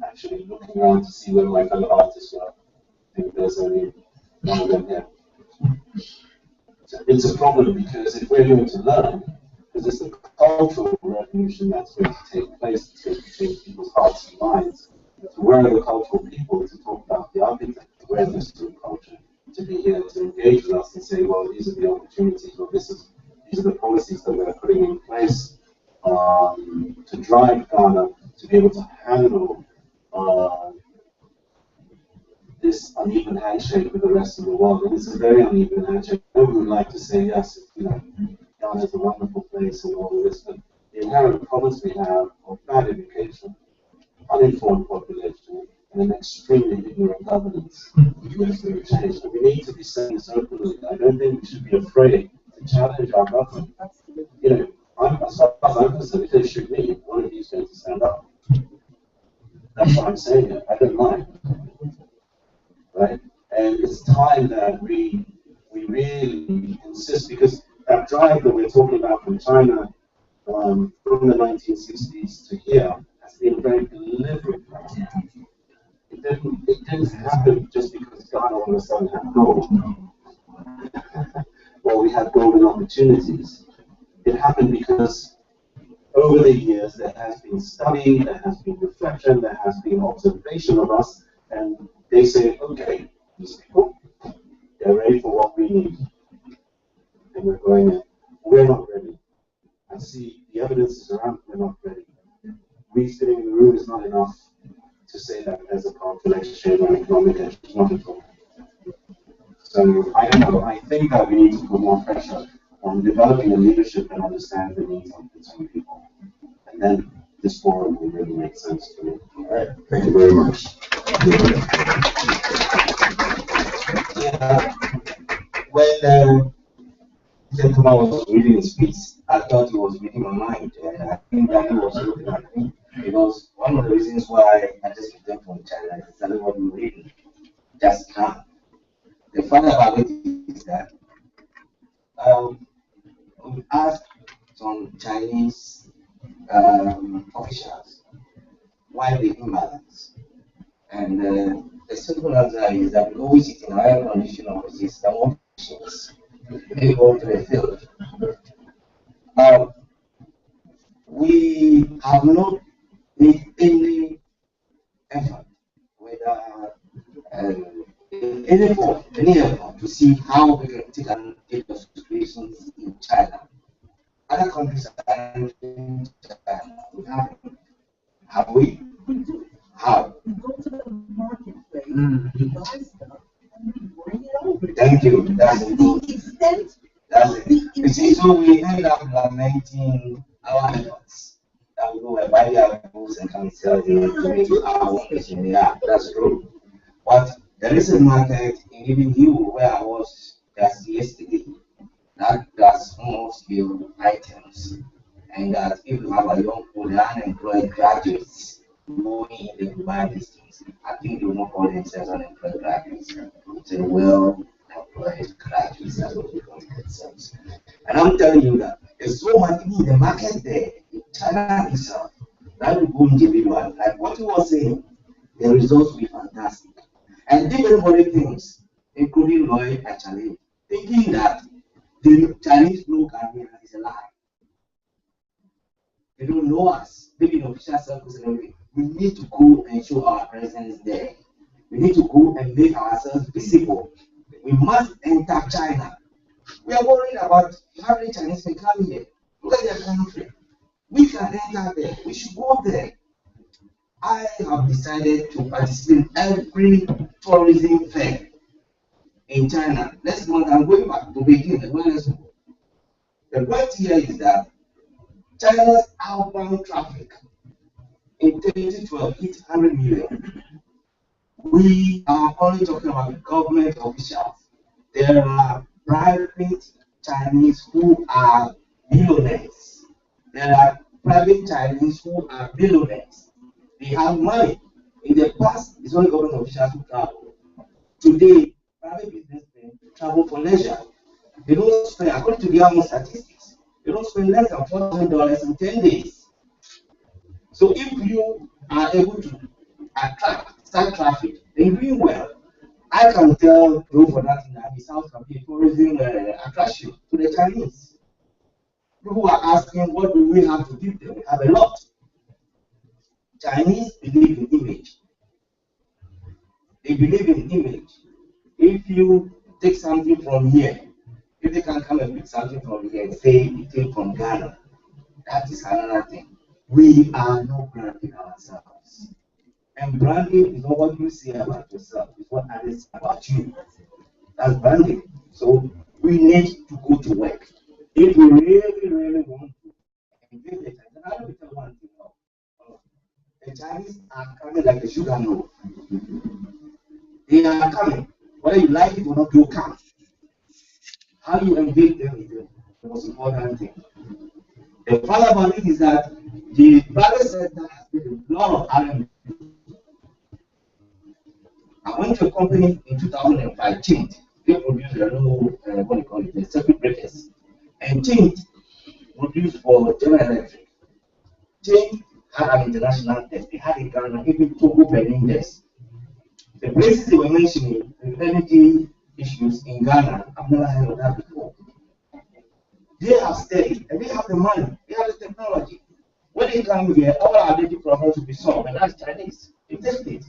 actually looking around to see where my fellow artists were. I think there's only one of them here. So it's a problem because if we're going to learn, because it's the cultural revolution that's going to take place, it's going to change people's hearts and minds. So where are the cultural people to talk about the architecture? Where is the student culture to be here to engage with us and say, well, these are the opportunities, or these are the policies that we're putting in place to drive Ghana to be able to handle this uneven handshake with the rest of the world. And it's a very uneven handshake. Nobody would like to say, yes, you know, Ghana is a wonderful place and all of this, but the inherent problems we have of bad education, uninformed population, and an extremely ignorant governance needs to be changed. And we need to be saying this openly. I don't think we should be afraid to challenge our government. You know, as far as I'm concerned, if they shoot me, one of you is going to stand up. That's why I'm saying it. I don't mind. Right? And it's time that we really insist, because that drive that we're talking about from China from the 1960s to here has been very deliberate. It didn't happen just because God all of a sudden had gold, or we had golden opportunities. It happened because over the years there has been study, there has been reflection, there has been observation of us, and they say, okay, these people, they're ready for what we need. And we're going in. We're not ready. I see the evidence is around, we're not ready. We sitting in the room is not enough to say that there's a cultural exchange or economic exchange, not at all. So I don't know, I think that we need to put more pressure on developing a leadership that understands the needs of its own people. And then this forum will really make sense to me. All right, thank you very much. Yeah. When gentleman was reading his piece, I thought he was reading my mind, and I think that he was looking at me, because one of the reasons why I just returned from China is exactly what we read just now. The fact about it is that we asked some Chinese officials why the imbalance, and the simple answer is that we always sit in higher condition offices than more machines. They go to the field. We have not made any effort, whether any effort to see how we can take advantage of situations in China. Other countries are entering China. We haven't. Have we? How? We go to the marketplace, we buy stuff, and we bring it over. Thank you. That's it. The extent. That's it. You see, so we end up lamenting our efforts. That we go and buy our goods and come sell them to make our own kitchen. Yeah, that's true. But there is a market in even you where I was just yesterday that does small scale items. And that if you have a young pool, unemployed graduates going in there to buy these things, I think they will not call themselves unemployed graduates. It's a well-employed graduates, that's what they call themselves. And I'm telling you that there's so much in the market there, in China itself, that will go individual. Like what you were saying, the results will be fantastic. And if everybody thinks, including Lloyd actually, thinking that the Chinese know Ghanaians is a lie. They don't know us, maybe in official circles and everything. We need to go and show our presence there. We need to go and make ourselves visible. We must enter China. We are worried about how many Chinese can come here. Look at their country. We can enter there. We should go there. I have decided to participate in every tourism fair in China. Next month, I'm going back to Beijing. The point here is that China's outbound traffic in 2012 hit 100 million. We are only talking about government officials. There are private Chinese who are millionaires. There are private Chinese who are billionaires. They have money. In the past, it's only government officials who travel. Today, private businessmen travel for leisure. They don't spend, according to their own statistics, they don't spend less than $4,000 in 10 days. So if you are able to start traffic, then you're doing well. I can tell Joe for that his house can be a tourism attraction to the Chinese. People are asking, what do we have to give them? We have a lot. Chinese believe in image. They believe in image. If you take something from here, if they can come and pick something from here and say it came from Ghana, that is another thing. We are not branding ourselves. And branding is not what you say about yourself, it's what others say about you. That's branding. So we need to go to work. If we really want to engage the Chinese, I will tell one thing now. The Chinese are coming like the sugar no. They are coming. Whether you like it or not, you come. How you engage them is the most important thing. The part about it is that the private sector has made a lot of R&D. I went to a company in 2015. They produced a new, what do you call it, the circuit breakers. And Tint produced for General Electric. Tint had an international desk. They had in Ghana, even Togo, Benin desk. The places they were mentioning, the energy issues in Ghana, I've never heard of that before. They have studied, and they have the money, they have the technology. When they come here, all our energy problems will be solved, and that's Chinese. They take it.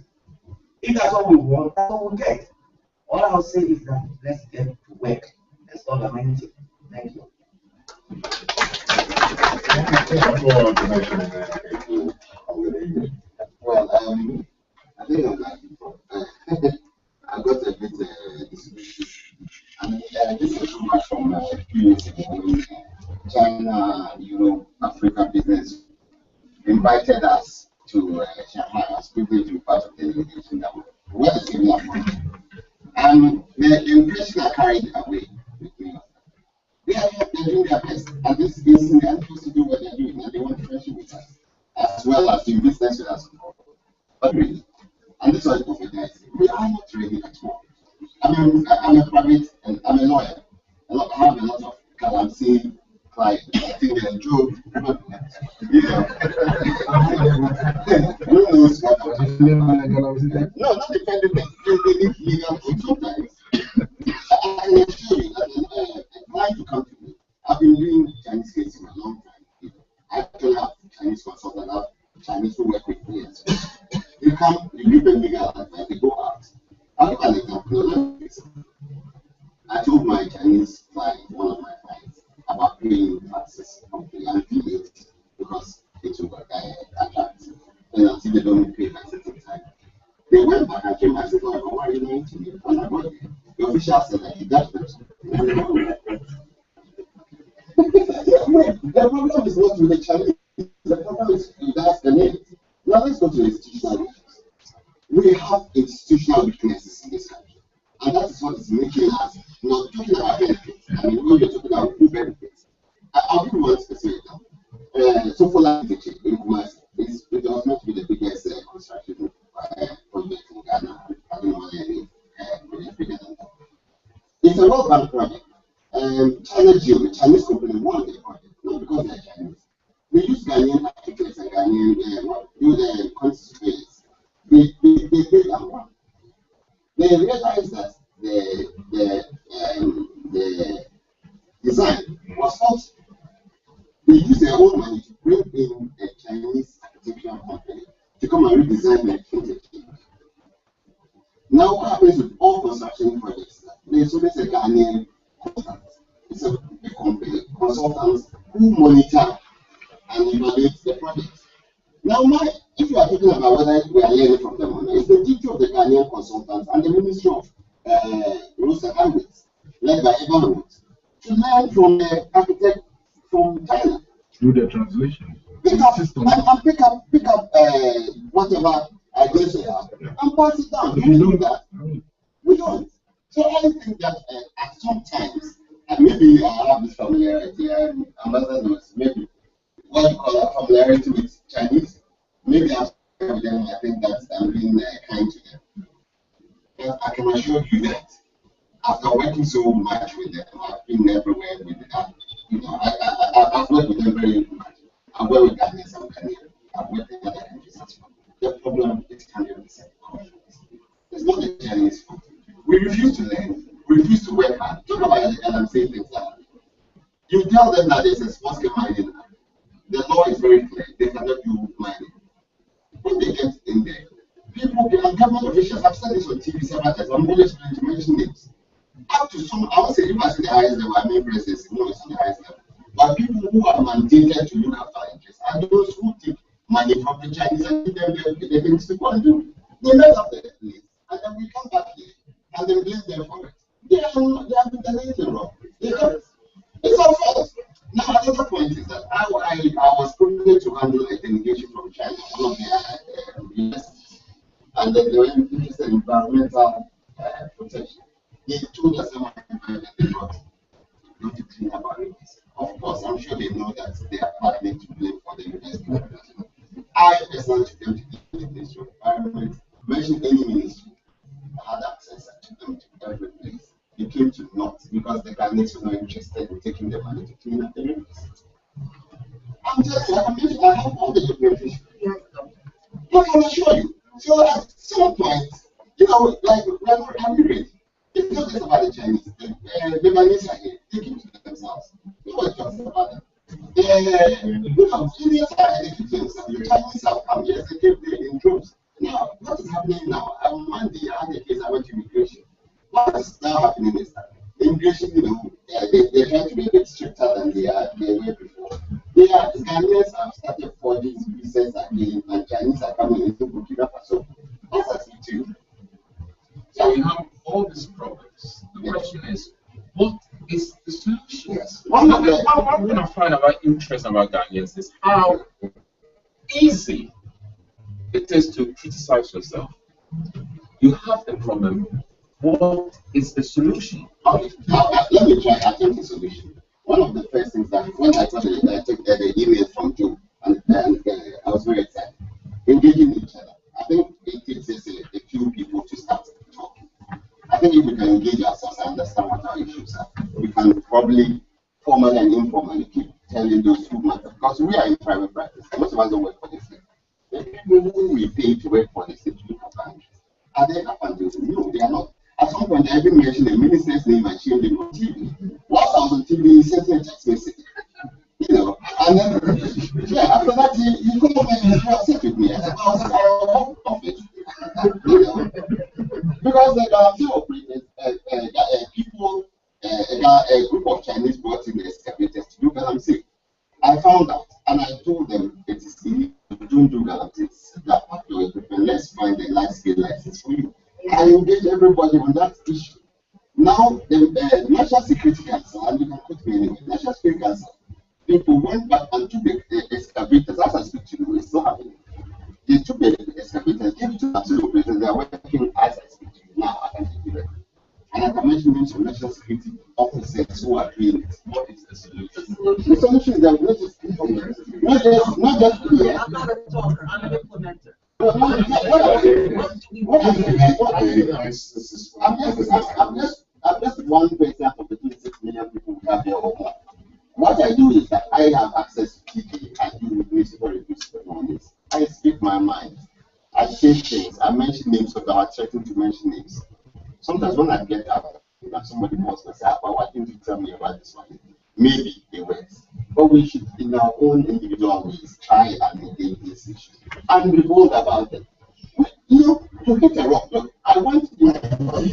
If that's what we want, that's what we get. All I'll say is that let's get to work. That's all I'm saying. Thank you. Well, I think I'm like, I got a bit this is too much from a few years ago. China, Europe, Africa business invited us to Shanghai. I was privileged to be part of the delegation that we were giving up money. And the impression I carried away with me was that they're doing their best. And this is they are supposed to do what they're doing, and they want to friendship with us, as well as do business with us. But really, and this was recognized, we are not ready at all. I'm a private, and I'm a lawyer. I have a lot of galamsey clients. I think they're joke. You know, who knows what I'm doing? No, not dependent. They need legal sometimes. I can assure you that a client to come to me, I've been doing Chinese cases for a long time. I actually have Chinese consultants, I have Chinese who work with me. You come, you give them legal advice, they go out. I'll give an example. I told my Chinese client, one of my clients, about paying taxes completely and feel it because it will attract. And until they don't pay by a certain time. They went back and came and said, oh, why are you lying to me? And I got it. The official said that he got it. The problem is not with the Chinese, the problem is with us and it. Now let's go to institutional weaknesses. We have institutional weaknesses in this country. And that is what is making us not talking about benefits. I mean, when we're talking about who benefits, I'll give you one specific example. So for like the chip in Kumasi, it was meant to be the biggest construction project in Ghana. I don't know whether it's bigger than that. It's a World Bank project. China Geo, the Chinese company, won the project, not because they're Chinese. They use Ghanaian architects and Ghanaian constructors. They did that one. They realized that the design was false. They used their own money to bring in a Chinese architectural company to come and redesign their project. Now, what happens with all construction projects? There's always a Ghanaian consultant. It's a big company, consultants who monitor and evaluate the project. Now, if you are talking about whether we are learning from them or not, it's the duty of the Ghanaian consultants and the Ministry of Roads and Highways, led by Evan Woods, to learn from the architect from China. Through the translation. Pick up whatever ideas you have and pass it down. Do we do that? We don't. So I think that at some times, and maybe I have this familiarity, Ambassador knows, maybe what you call a familiarity with Chinese, maybe I'm with them, I think that I'm being kind to them. But I can assure you that after working so much with them, I've been everywhere with them. I've worked with them very much. I've worked with Ghanaians and Ghanaians. I've worked in other countries as well. The problem is 100% culture. It's not the Chinese fault. We refuse to learn. We refuse to work hard. Talk about it and I'm saying things like that. You tell them that there's a small scale mining. The law is very clear. They cannot do mining. When they get in there, people and government officials have said this on TV several times. I'm always trying to mention names. Up to some, I would say, if I say the highest level, I mean, presidents, no, it's not the highest level. But people who are mandated to look after interests are those who take money from the Chinese and give them the things to go and do. They mess up the place, and then we come back here and then blame them for it. They have been done anything wrong. It's our fault. Now, another point is that I was privileged to handle a delegation from China, one of the universities, and then they were interested in environmental protection. They told us that they brought not to clean up our rivers. Of course, I'm sure they know that they are partly to blame for the university. I personally took them to the Ministry of Environment, mention any ministry. had access to them to every place. It came to naught because the Ghanaians were not interested in taking the money to clean up the rivers. I'm just like, I have all the documentation. I can assure you. So at some point, you know, like, when we read, it's not just about the Chinese. The Lebanese are here. They keep to themselves. Nobody talks about them. You know, Indians are here to themselves. The Chinese have come here. They came there in droves. Now, what is happening now? On Monday, I had a case. I went to immigration. What is now happening is that immigration, you know, they're trying to be a bit stricter than they were before. Ghanaians have started forging visas again, and Chinese are coming into Burkina Faso. That's a speak to you. So we have all these problems. The question is, what is the solution? Yes. One thing I find interesting about Ghanaians is how easy it is to criticize yourself. You have the problem. What is the solution? Okay. Let me try. I think the solution. One of the first things that when I took the email from Joe, and I was very excited. Engaging each other. I think it takes us a few people to start talking. I think if we can engage ourselves and understand what our issues are, we can probably formally and informally keep telling those who matter. Because we are in private practice. Most of us don't work for the state. The people who we pay to work for the state to look after countries. Are they accountants? No, they are not. At some point, I even mentioned the minister's name and shamed him on TV. Whilst I was on TV, he sent me a text message. You know, and then, yeah, after that, he called me and he was upset with me. I said, I was off it. You know, because the Galamsey operators, people, a group of Chinese brought in the excavators to do Galamsey. I found out, and I told them, it is illegal. Don't do Galamsey. That part of your equipment, let's find a large-scale license for you. I engage everybody on that issue. Now, the National Security Council, and you can put me anywhere, National Security Council, people went back and took the excavators. As I speak to you, it's not happening. They took the excavators, gave it to the operators. They are working as I speak to you now. I can take it. And I can mention names of national security officers who are doing it. What is the solution? The solution is that we not just here. I'm not a talker, I'm an implementer. I'm just one percent of the 26 million people who have their own land. What I do is that I have access to PK. I do with municipal reviews on this. I speak my mind. I say things. I mention names without threatening to mention names. Sometimes when I get out, somebody calls me, say, "But why didn't you tell me about this one?" Maybe it works. But we should, in our own individual ways, try and engage this issue and be bold about it. You know, to hit a rock. Look, I want to do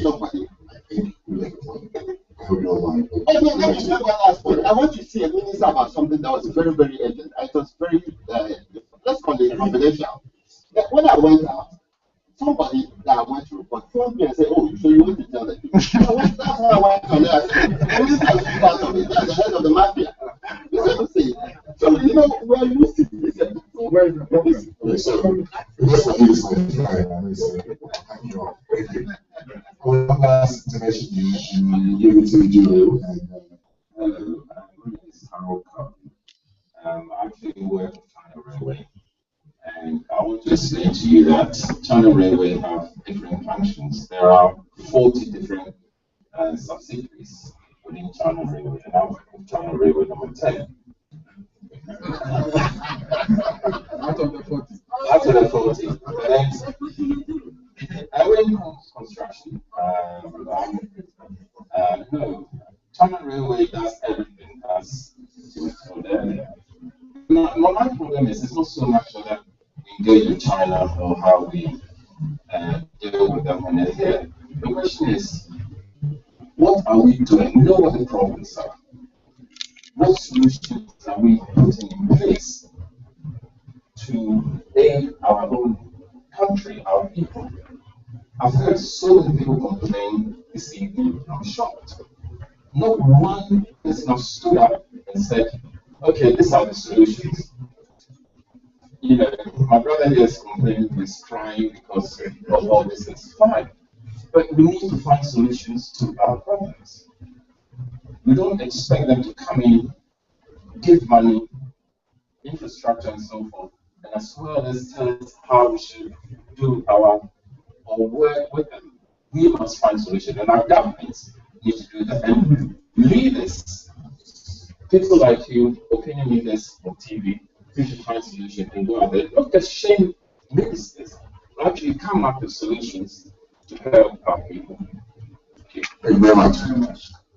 somebody. I want to see a minister about something that was very, very urgent. It was very, let's call it confidential. When I went out, somebody that I went to report phoned me and said, "Oh, so you want to tell them?" That's how I went on there. The minister is part of it. That's the head of the mafia. You see what I'm saying? So, you know, we're used to this. Last information you give it to Joe. Hello, my name is Harold Cobb. I actually work for China Railway. And I want to say to you that China Railway have different functions. There are 40 different subsidiaries within China Railway, and I'm China Railway number 10. Out of the 40. Out of the 40. And when it comes to construction, no, China Railway does everything as to them. My problem is it's not so much that we engage with China or how we deal with them when they're here. The question is, what are we doing? We know what the problems are. What solutions are we putting in place to aid our own country, our people? I've heard so many people complain this evening. I'm shocked. Not one person has stood up and said, "Okay, these are the solutions." You know, my brother here is complaining, he's crying because of all this. It's fine. But we need to find solutions to our problems. We don't expect them to come in, give money, infrastructure, and so forth, and as well as tell us how we should do our work with them. we must find solutions, and our governments need to do that. And leaders, people like you, opinion leaders on TV, we should find solutions and go out there. Not just shame ministers, but actually come up with solutions to help our people. Okay. Thank you very much.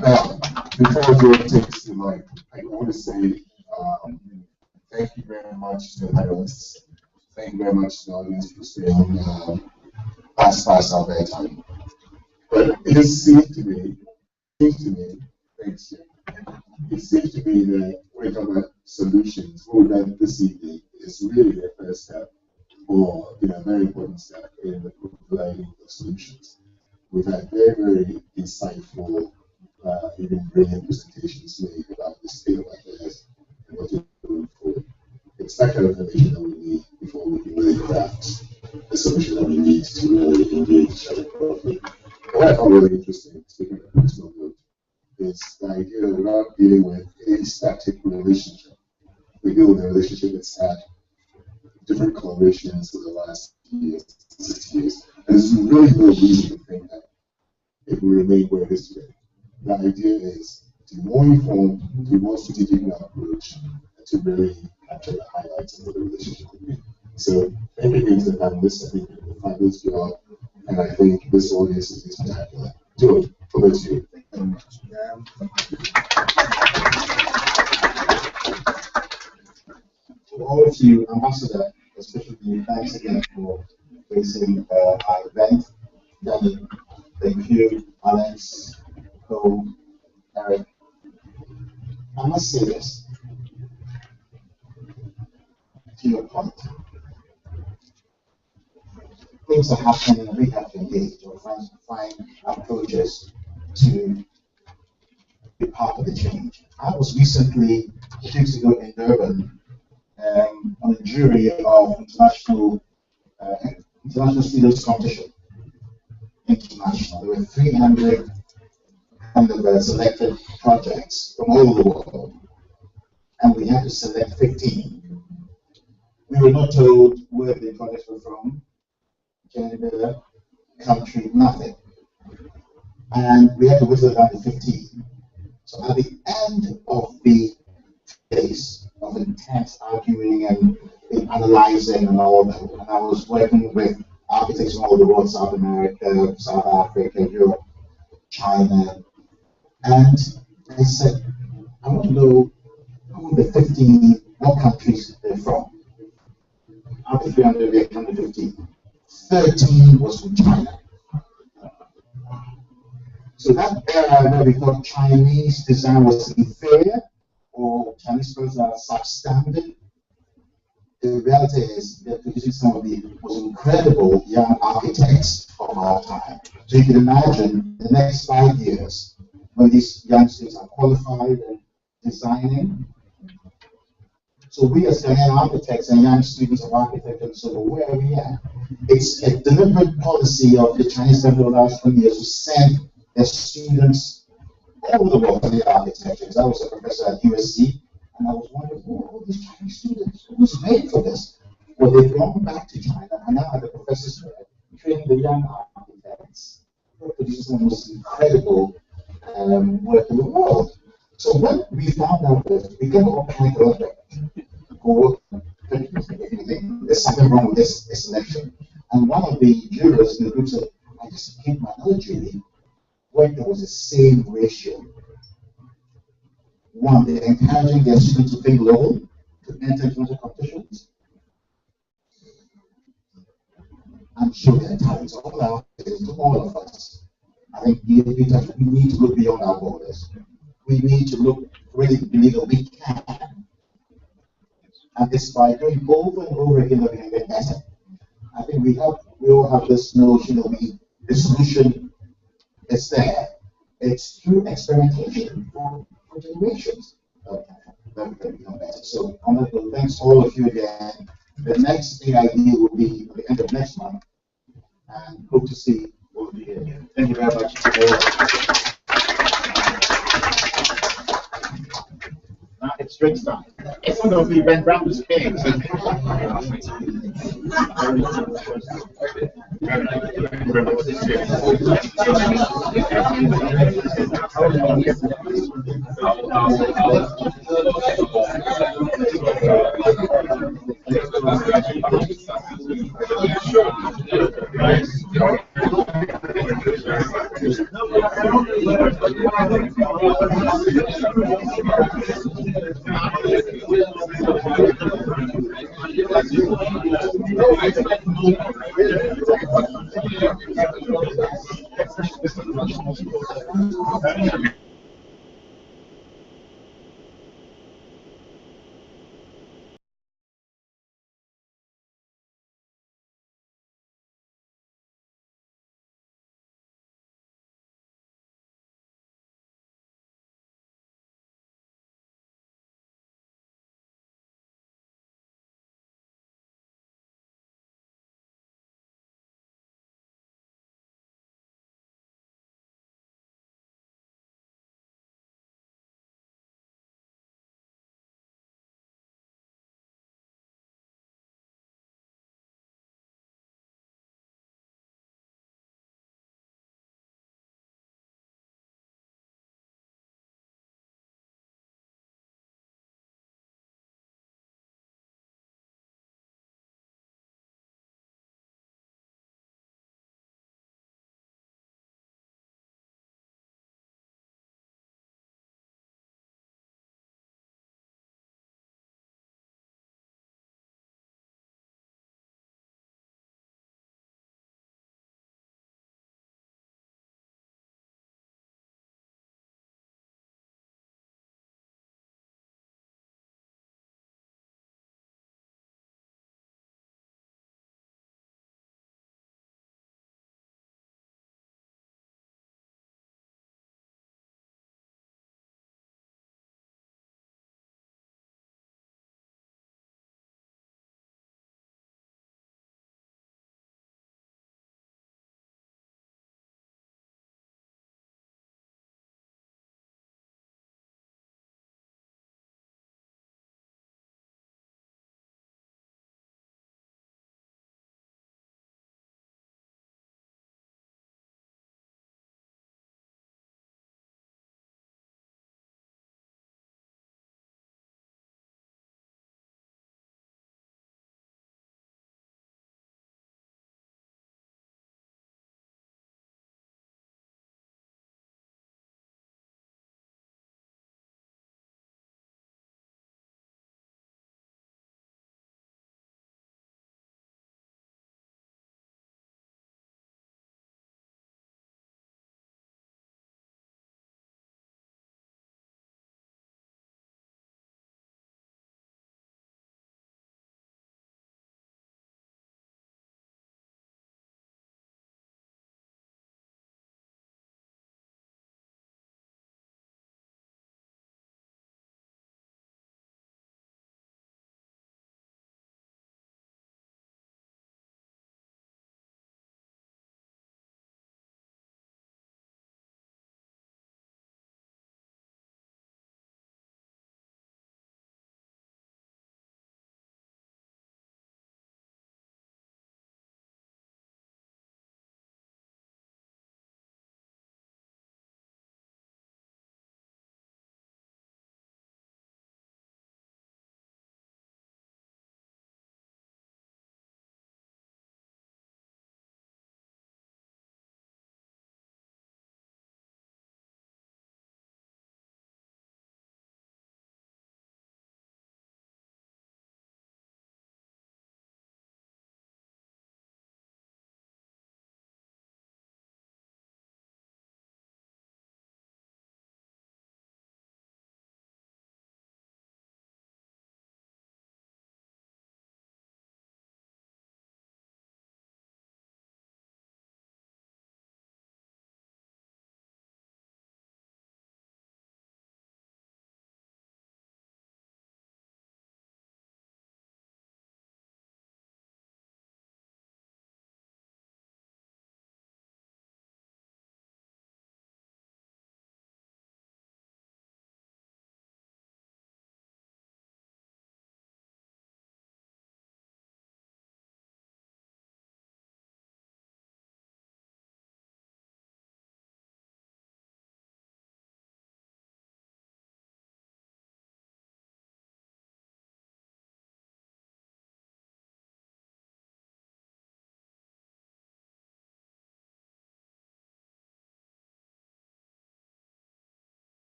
Now, before George takes the mic, I want to say thank you very much to the panelists. Thank you very much to the audience for staying past our bedtime. But it seems to me, thanks, Jim. It seems to me that when we talk about solutions, what we've done this evening is really the first step, or a very important step in the providing of solutions. We've had very, very insightful, even brilliant presentations made about the state of affairs and what to do forward. It's that kind of information that we need before we can really craft the solution that we need to really engage each other properly. What I found really interesting, speaking of personal note, is the idea that we're not dealing with a static relationship. We deal with a relationship that's had different collaborations for the last years, 60 years. And there's really no reason to think that it will remain where it is today. The idea is to be more informed, to be more strategic in our approach, and to really capture the highlights of what the relationship could be. So, thank you again to the panelists. I think you did a fabulous job, and I think this audience is spectacular. George, over to you. Thank you very much. To all of you, Ambassador, especially thanks again for facing our event. Danny, thank you, Alex, Cole, Eric. I must say this, to your point. Things are happening and we have to engage or find approaches to be part of the change. I was recently, 2 weeks ago in Durban, on a jury of international students competition. International. There were 300 selected projects from all over the world, and we had to select 15. We were not told where the projects were from, gender, country, nothing. And we had to whittle down to 15. So at the end of the days of intense arguing and analyzing and all that, and I was working with architects from all the world, South America, South Africa, Europe, China, and I said, I want to know who the 15, what countries they're from. Out of 300, we had 115. 13 was from China. So that era where we thought Chinese design was inferior or Chinese products are substandard, the reality is they're producing some of the most incredible young architects of our time. So you can imagine the next 5 years when these young students are qualified and designing. So we as young architects and young students of architecture, so where are we at? It's a deliberate policy of the Chinese government over the last 20 years to send their students all over the world to the architecture. I was a professor at USC, and I was wondering, who are all these Chinese students? Who's made for this? Well, they've gone back to China, and now the professors are training the young architects. They're producing some of the most incredible work in the world. So when we found out this, we got all panic a little bit. There's something wrong with this selection. And one of the jurors in the group said, I just came to another jury where there was the same ratio. One, they're encouraging their students to think global, to enter international competitions. I'm sure their talents all out to all of us. I think we need to look beyond our borders. We need to look, really believe that we can. And it's by doing over and over again that we can get better. I think we all have this notion that the solution is there. It's through experimentation for generations that we can become better. So I'm going to thanks all of you again. The next big idea will be at the end of next month, and hope to see all of you here. Thank you very much. Now it's drink time. It's one of the event round is big. Thank you.